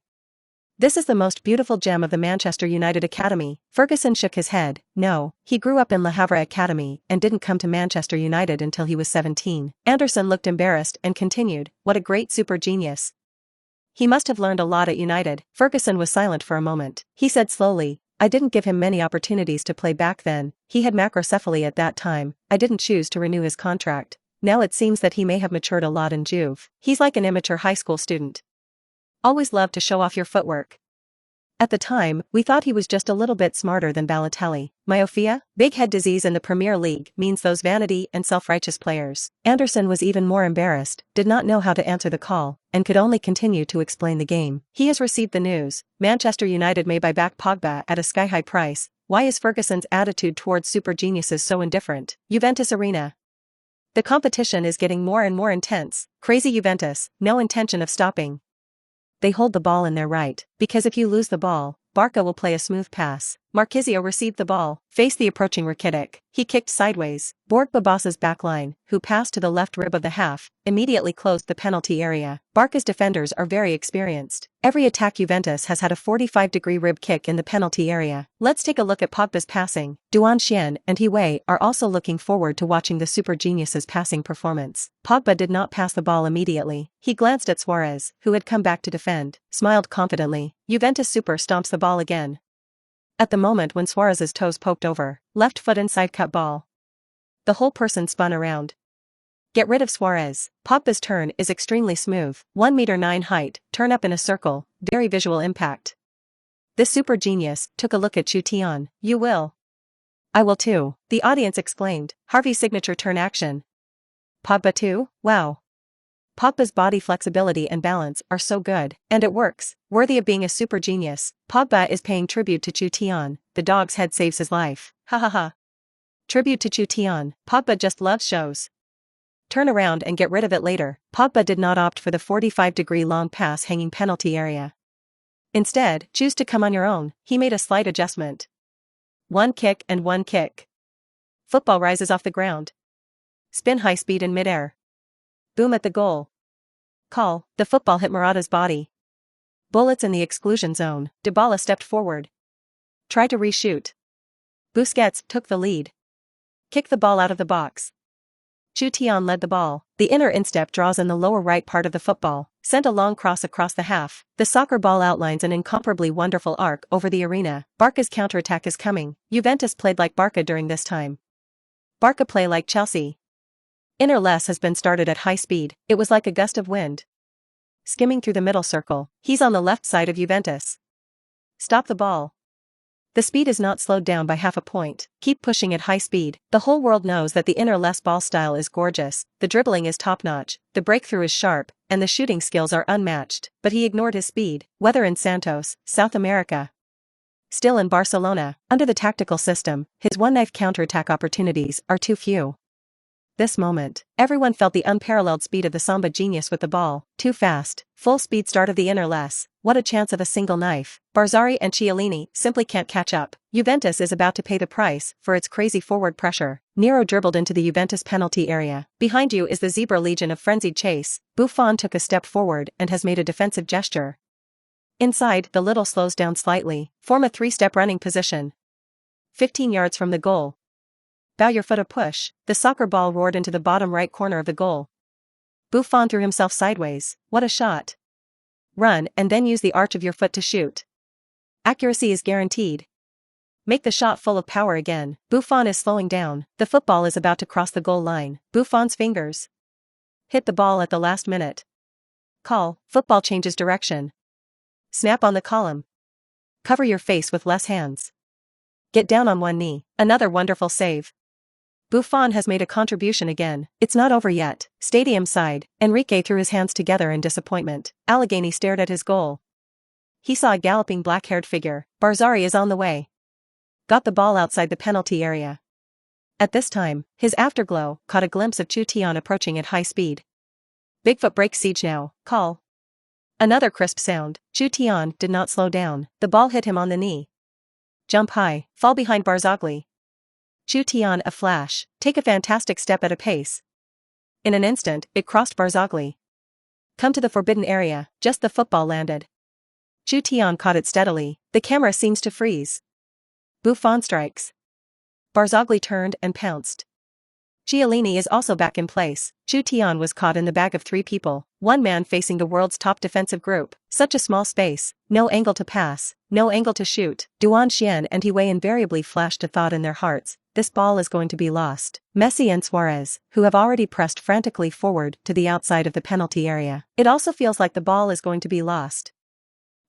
This is the most beautiful gem of the Manchester United Academy." Ferguson shook his head. No, he grew up in Le Havre Academy and didn't come to Manchester United until he was 17. Anderson looked embarrassed and continued, "What a great super genius. He must have learned a lot at United." Ferguson was silent for a moment. He said slowly, "I didn't give him many opportunities to play back then. He had macrocephaly at that time. I didn't choose to renew his contract. Now it seems that he may have matured a lot in Juve. He's like an immature high school student. Always love to show off your footwork. At the time, we thought he was just a little bit smarter than Balotelli. Myopia? Big head disease in the Premier League means those vanity and self-righteous players." Anderson was even more embarrassed, did not know how to answer the call, and could only continue to explain the game. He has received the news. Manchester United may buy back Pogba at a sky-high price. Why is Ferguson's attitude towards super geniuses so indifferent? Juventus Arena. The competition is getting more and more intense. Crazy Juventus, no intention of stopping. They hold the ball in their right, because if you lose the ball, Barca will play a smooth pass. Marquisio received the ball, faced the approaching Rakitic. He kicked sideways. Borg Babas's backline, who passed to the left rib of the half, immediately closed the penalty area. Barca's defenders are very experienced. Every attack Juventus has had a 45-degree rib kick in the penalty area. Let's take a look at Pogba's passing. Duan Xian and Hiwei are also looking forward to watching the super genius's passing performance. Pogba did not pass the ball immediately. He glanced at Suarez, who had come back to defend, smiled confidently. Juventus super stomps the ball again. At the moment when Suarez's toes poked over, left foot inside cut ball. The whole person spun around. Get rid of Suarez. Pogba's turn is extremely smooth. 1.9 height, turn up in a circle, very visual impact. This super genius took a look at Chutian. You will. I will too, the audience exclaimed. Harvey's signature turn action. Pogba too? Wow. Pogba's body flexibility and balance are so good, and it works, worthy of being a super genius. Pogba is paying tribute to Chutian, the dog's head saves his life. Ha ha ha. Tribute to Chutian, Pogba just loves shows. Turn around and get rid of it later. Pogba did not opt for the 45-degree long pass hanging penalty area. Instead, choose to come on your own. He made a slight adjustment. One kick and one kick. Football rises off the ground. Spin high speed in midair. Boom at the goal. Call. The football hit Morata's body. Bullets in the exclusion zone. Dybala stepped forward. Try to reshoot. Busquets took the lead. Kick the ball out of the box. Chutian led the ball. The inner instep draws in the lower right part of the football. Sent a long cross across the half. The soccer ball outlines an incomparably wonderful arc over the arena. Barca's counterattack is coming. Juventus played like Barca during this time. Barca play like Chelsea. Inner less has been started at high speed. It was like a gust of wind. Skimming through the middle circle. He's on the left side of Juventus. Stop the ball. The speed is not slowed down by half a point. Keep pushing at high speed. The whole world knows that the inner less ball style is gorgeous, the dribbling is top-notch, the breakthrough is sharp, and the shooting skills are unmatched. But he ignored his speed, whether in Santos, South America. Still in Barcelona, under the tactical system, his one-knife counterattack opportunities are too few. This moment, everyone felt the unparalleled speed of the Samba genius with the ball. Too fast. Full speed start of the inner less. What a chance of a single knife. Barzagli and Chiellini simply can't catch up. Juventus is about to pay the price for its crazy forward pressure. Nero dribbled into the Juventus penalty area. Behind you is the Zebra Legion of frenzied chase. Buffon took a step forward and has made a defensive gesture. Inside, the little slows down slightly. Form a three-step running position. 15 yards from the goal. Bow your foot a push. The soccer ball roared into the bottom right corner of the goal. Buffon threw himself sideways. What a shot. Run and then use the arch of your foot to shoot. Accuracy is guaranteed. Make the shot full of power again. Buffon is slowing down. The football is about to cross the goal line. Buffon's fingers hit the ball at the last minute. Call. Football changes direction. Snap on the column. Cover your face with less hands. Get down on one knee. Another wonderful save. Buffon has made a contribution again. It's not over yet. Stadium side. Enrique threw his hands together in disappointment. Allegheny stared at his goal. He saw a galloping black-haired figure. Barzagli is on the way. Got the ball outside the penalty area. At this time, his afterglow caught a glimpse of Chutian approaching at high speed. Bigfoot breaks siege now. Call. Another crisp sound. Chutian did not slow down. The ball hit him on the knee. Jump high. Fall behind Barzagli. Chutian a flash. Take a fantastic step at a pace. In an instant, it crossed Barzagli. Come to the forbidden area. Just the football landed. Chutian caught it steadily. The camera seems to freeze. Buffon strikes. Barzagli turned and pounced. Chiellini is also back in place. Chutian was caught in the bag of three people, one man facing the world's top defensive group. Such a small space, no angle to pass, no angle to shoot. Duan Xian and Hwei invariably flashed a thought in their hearts: this ball is going to be lost. Messi and Suarez, who have already pressed frantically forward to the outside of the penalty area. It also feels like the ball is going to be lost.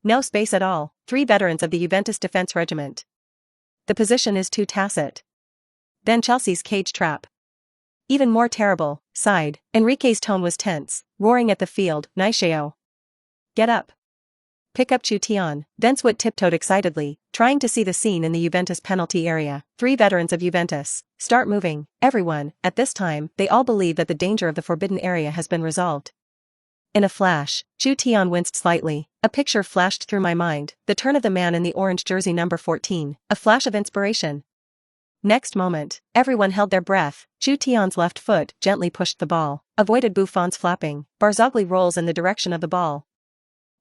No space at all. Three veterans of the Juventus defense regiment. The position is too tacit. Then Chelsea's cage trap. Even more terrible. Side. Enrique's tone was tense, roaring at the field. Nisheo. Get up. Pick up Chutian. Denswood tiptoed excitedly, trying to see the scene in the Juventus penalty area. Three veterans of Juventus. Start moving. Everyone. At this time, they all believe that the danger of the forbidden area has been resolved. In a flash, Chutian winced slightly. A picture flashed through my mind. The turn of the man in the orange jersey number 14. A flash of inspiration. Next moment, everyone held their breath. Chutian's left foot gently pushed the ball, avoided Buffon's flapping. Barzagli rolls in the direction of the ball.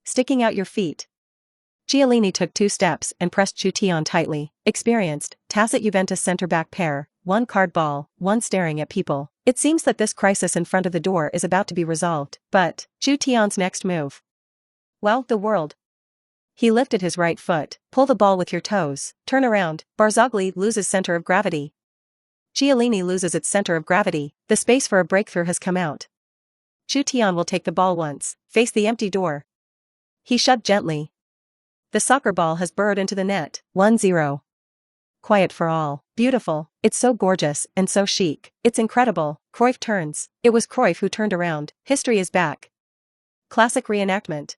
Sticking out your feet. Chiellini took 2 steps and pressed Chutian tightly. Experienced, tacit Juventus centre-back pair, one card ball, one staring at people. It seems that this crisis in front of the door is about to be resolved. But, Chutian's next move. Well, the world. He lifted his right foot. Pull the ball with your toes. Turn around. Barzagli loses center of gravity. Chiellini loses its center of gravity. The space for a breakthrough has come out. Chutian will take the ball once. Face the empty door. He shoved gently. The soccer ball has burrowed into the net. 1-0. Quiet for all. Beautiful. It's so gorgeous and so chic. It's incredible. Cruyff turns. It was Cruyff who turned around. History is back. Classic reenactment.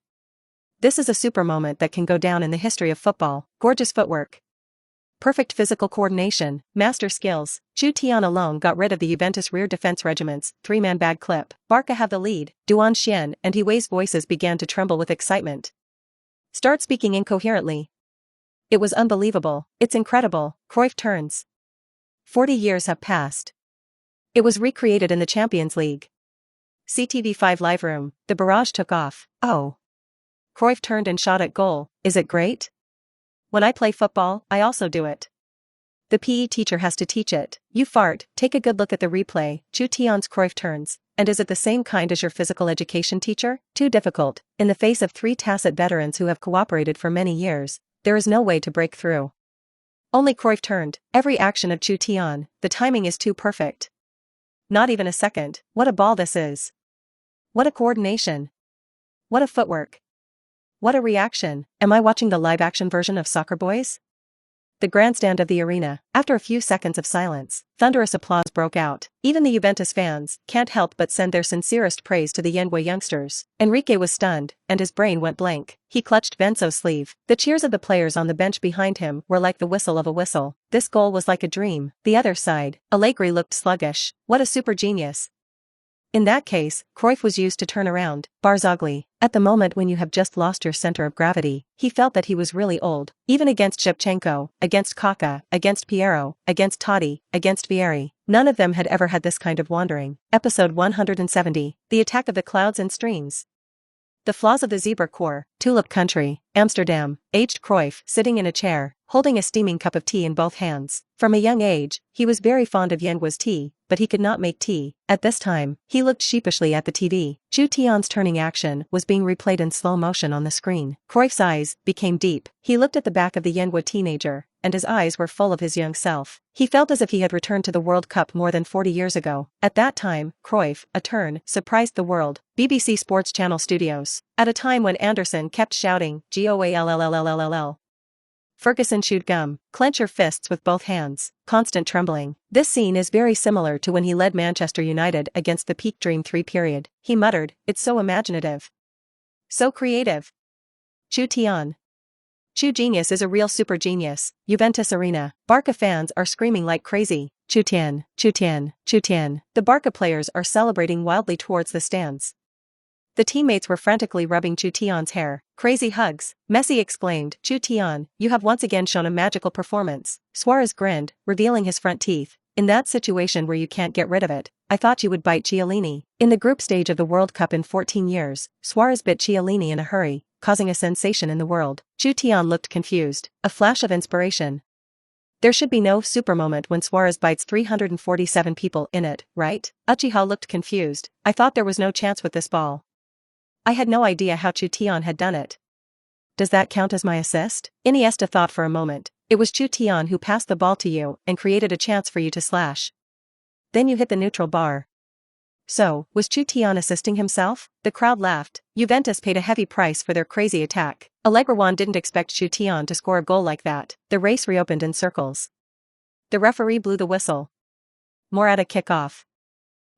This is a super moment that can go down in the history of football. Gorgeous footwork. Perfect physical coordination, master skills. Chutian alone got rid of the Juventus rear defense regiment's three-man bag clip. Barca have the lead. Xavi and Higuain's voices began to tremble with excitement. Start speaking incoherently. It was unbelievable. It's incredible. Cruyff turns. 40 years have passed. It was recreated in the Champions League. CTV5 live room. The barrage took off. Oh. Cruyff turned and shot at goal. Is it great? When I play football, I also do it. The PE teacher has to teach it. You fart, take a good look at the replay. Chutian's Cruyff turns. And is it the same kind as your physical education teacher? Too difficult. In the face of three tacit veterans who have cooperated for many years, there is no way to break through. Only Cruyff turned. Every action of Chutian, the timing is too perfect. Not even a second. What a ball this is. What a coordination. What a footwork. What a reaction. Am I watching the live-action version of Soccer Boys? The grandstand of the arena. After a few seconds of silence, thunderous applause broke out. Even the Juventus fans can't help but send their sincerest praise to the Yenwa youngsters. Enrique was stunned, and his brain went blank. He clutched Benzo's sleeve. The cheers of the players on the bench behind him were like the whistle of a whistle. This goal was like a dream. The other side, Allegri looked sluggish. What a super genius. In that case, Cruyff was used to turn around. Barzagli. At the moment when you have just lost your center of gravity, he felt that he was really old. Even against Shevchenko, against Kaká, against Piero, against Totti, against Vieri. None of them had ever had this kind of wandering. Episode 170. The Attack of the Clouds and Streams. The flaws of the Zebra Corps. Tulip Country, Amsterdam. Aged Cruyff, sitting in a chair, holding a steaming cup of tea in both hands. From a young age, he was very fond of Yenwa's tea, but he could not make tea. At this time, he looked sheepishly at the TV. Chutian's turning action was being replayed in slow motion on the screen. Cruyff's eyes became deep. He looked at the back of the Yenwa teenager, and his eyes were full of his young self. He felt as if he had returned to the World Cup more than 40 years ago. At that time, Cruyff, a turn, surprised the world. BBC Sports Channel Studios. At a time when Anderson kept shouting, "Goallll." Ferguson chewed gum. Clench your fists with both hands. Constant trembling. This scene is very similar to when he led Manchester United against the peak Dream 3 period. He muttered, "It's so imaginative. So creative. Chutian. Chu genius is a real super genius." Juventus Arena. Barca fans are screaming like crazy. Chutian, Chutian, Chutian. The Barca players are celebrating wildly towards the stands. The teammates were frantically rubbing Chutian's hair. Crazy hugs. Messi exclaimed, "Chutian, you have once again shown a magical performance." Suarez grinned, revealing his front teeth. "In that situation where you can't get rid of it, I thought you would bite Chiellini." In the group stage of the World Cup in 14 years, Suarez bit Chiellini in a hurry, causing a sensation in the world. Chutian looked confused. A flash of inspiration. There should be no super moment when Suarez bites 347 people in it, right? Uchiha looked confused. "I thought there was no chance with this ball. I had no idea how Chutian had done it. Does that count as my assist?" Iniesta thought for a moment. "It was Chutian who passed the ball to you and created a chance for you to slash. Then you hit the neutral bar." So, was Chutian assisting himself? The crowd laughed. Juventus paid a heavy price for their crazy attack. Allegri didn't expect Chutian to score a goal like that. The race reopened in circles. The referee blew the whistle. Morata kick-off.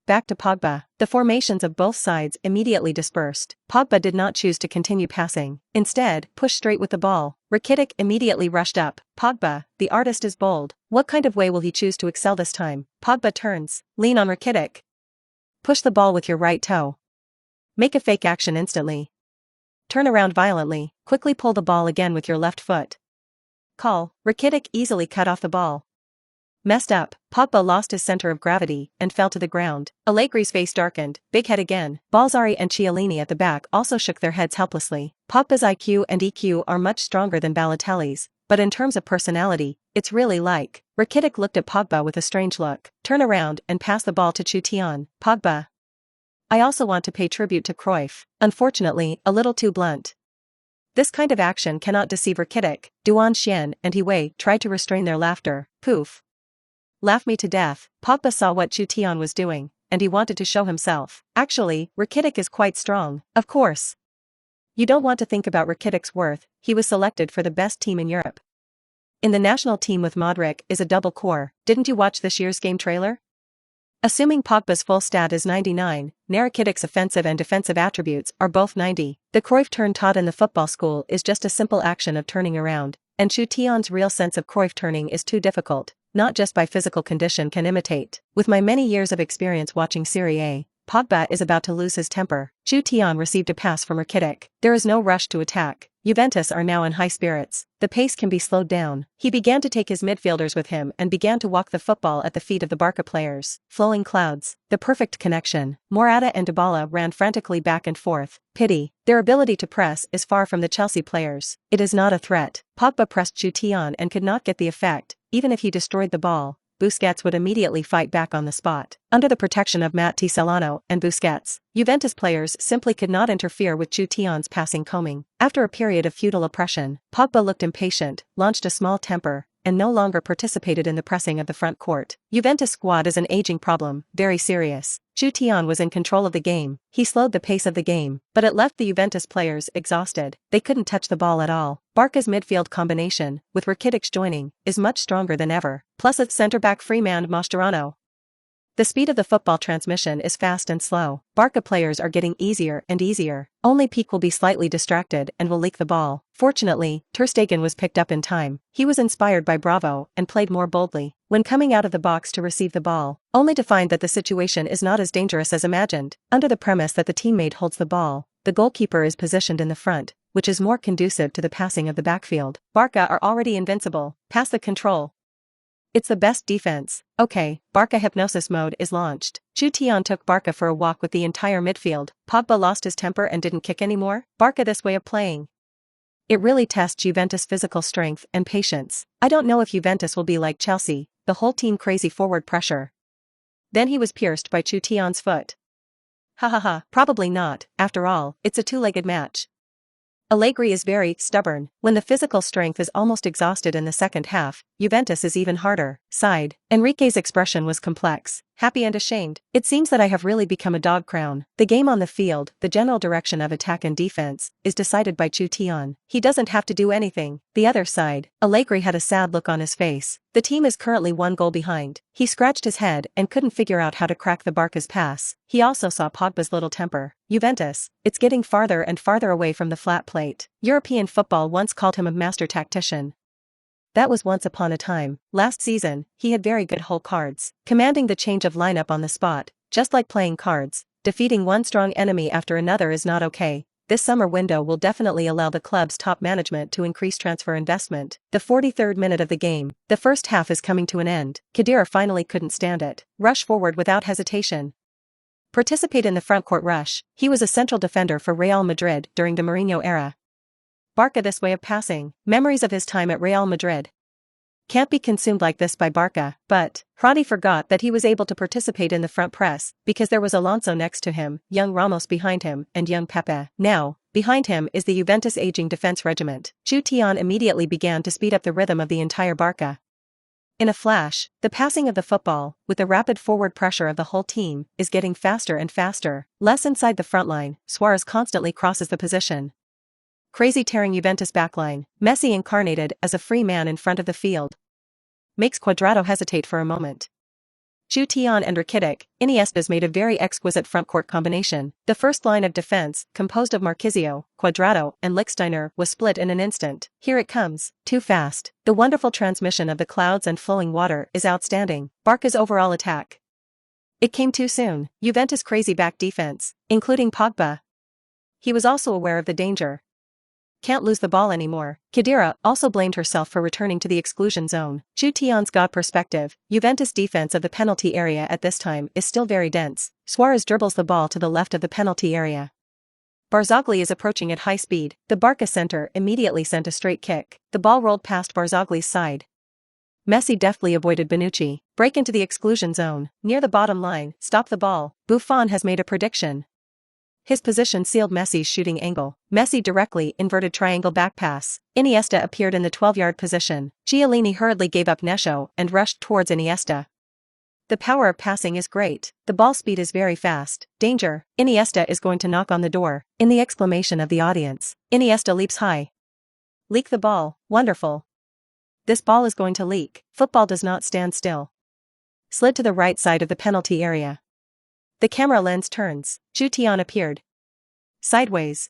Back to Pogba. The formations of both sides immediately dispersed. Pogba did not choose to continue passing. Instead, pushed straight with the ball. Rakitic immediately rushed up. Pogba, the artist is bold. What kind of way will he choose to excel this time? Pogba turns. Lean on Rakitic. Push the ball with your right toe. Make a fake action instantly. Turn around violently. Quickly pull the ball again with your left foot. Call. Rakitic easily cut off the ball. Messed up. Pogba lost his center of gravity and fell to the ground. Allegri's face darkened. Big head again. Balzari and Chiellini at the back also shook their heads helplessly. Pogba's IQ and EQ are much stronger than Balotelli's, but in terms of personality, it's really like. Rakitic looked at Pogba with a strange look. Turn around and pass the ball to Chutian. Pogba. I also want to pay tribute to Cruyff. Unfortunately, a little too blunt. This kind of action cannot deceive Rakitic. Xavi and Higuain tried to restrain their laughter. Poof. Laugh me to death. Pogba saw what Chutian was doing, and he wanted to show himself. Actually, Rakitic is quite strong. Of course. You don't want to think about Rakitic's worth. He was selected for the best team in Europe. In the national team with Modric is a double core. Didn't you watch this year's game trailer? Assuming Pogba's full stat is 99, Rakitic's offensive and defensive attributes are both 90. The Cruyff turn taught in the football school is just a simple action of turning around, and Chutian's real sense of Cruyff turning is too difficult, not just by physical condition can imitate. With my many years of experience watching Serie A, Pogba is about to lose his temper. Chutian received a pass from Rakitic. There is no rush to attack. Juventus are now in high spirits. The pace can be slowed down. He began to take his midfielders with him and began to walk the football at the feet of the Barca players. Flowing clouds. The perfect connection. Morata and Dybala ran frantically back and forth. Pity. Their ability to press is far from the Chelsea players. It is not a threat. Pogba pressed Chutian and could not get the effect. Even if he destroyed the ball, Busquets would immediately fight back on the spot. Under the protection of Solano and Busquets, Juventus players simply could not interfere with Chutian's passing combing. After a period of feudal oppression, Pogba looked impatient, launched a small temper, and no longer participated in the pressing of the front court. Juventus squad is an aging problem, very serious. Chutian was in control of the game. He slowed the pace of the game, but it left the Juventus players exhausted. They couldn't touch the ball at all. Barca's midfield combination, with Rakitic joining, is much stronger than ever. Plus its centre-back free man Mascherano. The speed of the football transmission is fast and slow. Barca players are getting easier and easier. Only Peak will be slightly distracted and will leak the ball. Fortunately, Ter Stegen was picked up in time. He was inspired by Bravo and played more boldly when coming out of the box to receive the ball, only to find that the situation is not as dangerous as imagined. Under the premise that the teammate holds the ball, the goalkeeper is positioned in the front, which is more conducive to the passing of the backfield. Barca are already invincible. Pass the control. It's the best defense. Okay, Barca hypnosis mode is launched. Chutian took Barca for a walk with the entire midfield. Pogba lost his temper and didn't kick anymore. Barca this way of playing. It really tests Juventus' physical strength and patience. I don't know if Juventus will be like Chelsea, the whole team crazy forward pressure. Then he was pierced by Chutian's foot. Probably not. After all, it's a two-legged match. Allegri is very stubborn. When the physical strength is almost exhausted in the second half, Juventus is even harder. Sighed. Enrique's expression was complex, happy and ashamed. It seems that I have really become a dog crown. The game on the field, the general direction of attack and defense, is decided by Chutian. He doesn't have to do anything. The other side. Allegri had a sad look on his face. The team is currently 1 goal behind. He scratched his head and couldn't figure out how to crack the Barca's pass. He also saw Pogba's little temper. Juventus, it's getting farther and farther away from the flat plate. European football once called him a master tactician. That was once upon a time. Last season, he had very good hole cards, commanding the change of lineup on the spot. Just like playing cards, defeating one strong enemy after another is not okay. This summer window will definitely allow the club's top management to increase transfer investment. The 43rd minute of the game. The first half is coming to an end. Khedira finally couldn't stand it. Rush forward without hesitation. Participate in the front court rush. He was a central defender for Real Madrid during the Mourinho era. Barca this way of passing. Memories of his time at Real Madrid. Can't be consumed like this by Barca, but Prodi forgot that he was able to participate in the front press because there was Alonso next to him, young Ramos behind him, and young Pepe. Now, behind him is the Juventus aging defense regiment. Chutian immediately began to speed up the rhythm of the entire Barca. In a flash, the passing of the football, with the rapid forward pressure of the whole team, is getting faster and faster. Less inside the front line, Suarez constantly crosses the position. Crazy tearing Juventus backline. Messi incarnated as a free man in front of the field. Makes Cuadrado hesitate for a moment. Chutian and Rakitic, Iniesta's made a very exquisite frontcourt combination. The first line of defense, composed of Marquisio, Cuadrado, and Lichtsteiner, was split in an instant. Here it comes. Too fast. The wonderful transmission of the clouds and flowing water is outstanding. Barca's overall attack. It came too soon. Juventus' crazy back defense, including Pogba. He was also aware of the danger. Can't lose the ball anymore. Khedira also blamed herself for returning to the exclusion zone. Chutian's God perspective. Juventus' defense of the penalty area at this time is still very dense. Suarez dribbles the ball to the left of the penalty area. Barzagli is approaching at high speed. The Barca center immediately sent a straight kick. The ball rolled past Barzagli's side. Messi deftly avoided Bonucci. Break into the exclusion zone. Near the bottom line. Stop the ball. Buffon has made a prediction. His position sealed Messi's shooting angle. Messi directly inverted triangle back pass. Iniesta appeared in the 12-yard position. Chiellini hurriedly gave up Nescio and rushed towards Iniesta. The power of passing is great. The ball speed is very fast. Danger. Iniesta is going to knock on the door. In the exclamation of the audience. Iniesta leaps high. Leak the ball. Wonderful. This ball is going to leak. Football does not stand still. Slid to the right side of the penalty area. The camera lens turns. Chutian appeared. Sideways.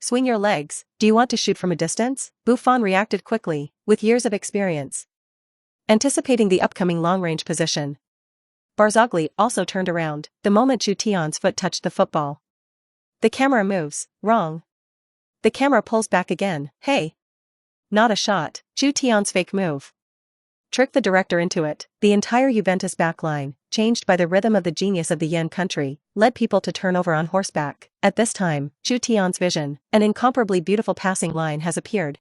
Swing your legs, do you want to shoot from a distance? Buffon reacted quickly, with years of experience. Anticipating the upcoming long-range position. Barzagli also turned around, the moment Chutian's foot touched the football. The camera moves, wrong. The camera pulls back again, hey. Not a shot, Chutian's fake move. Tricked the director into it. The entire Juventus backline, changed by the rhythm of the genius of the Yen country, led people to turn over on horseback. At this time, Chutian's vision, an incomparably beautiful passing line has appeared.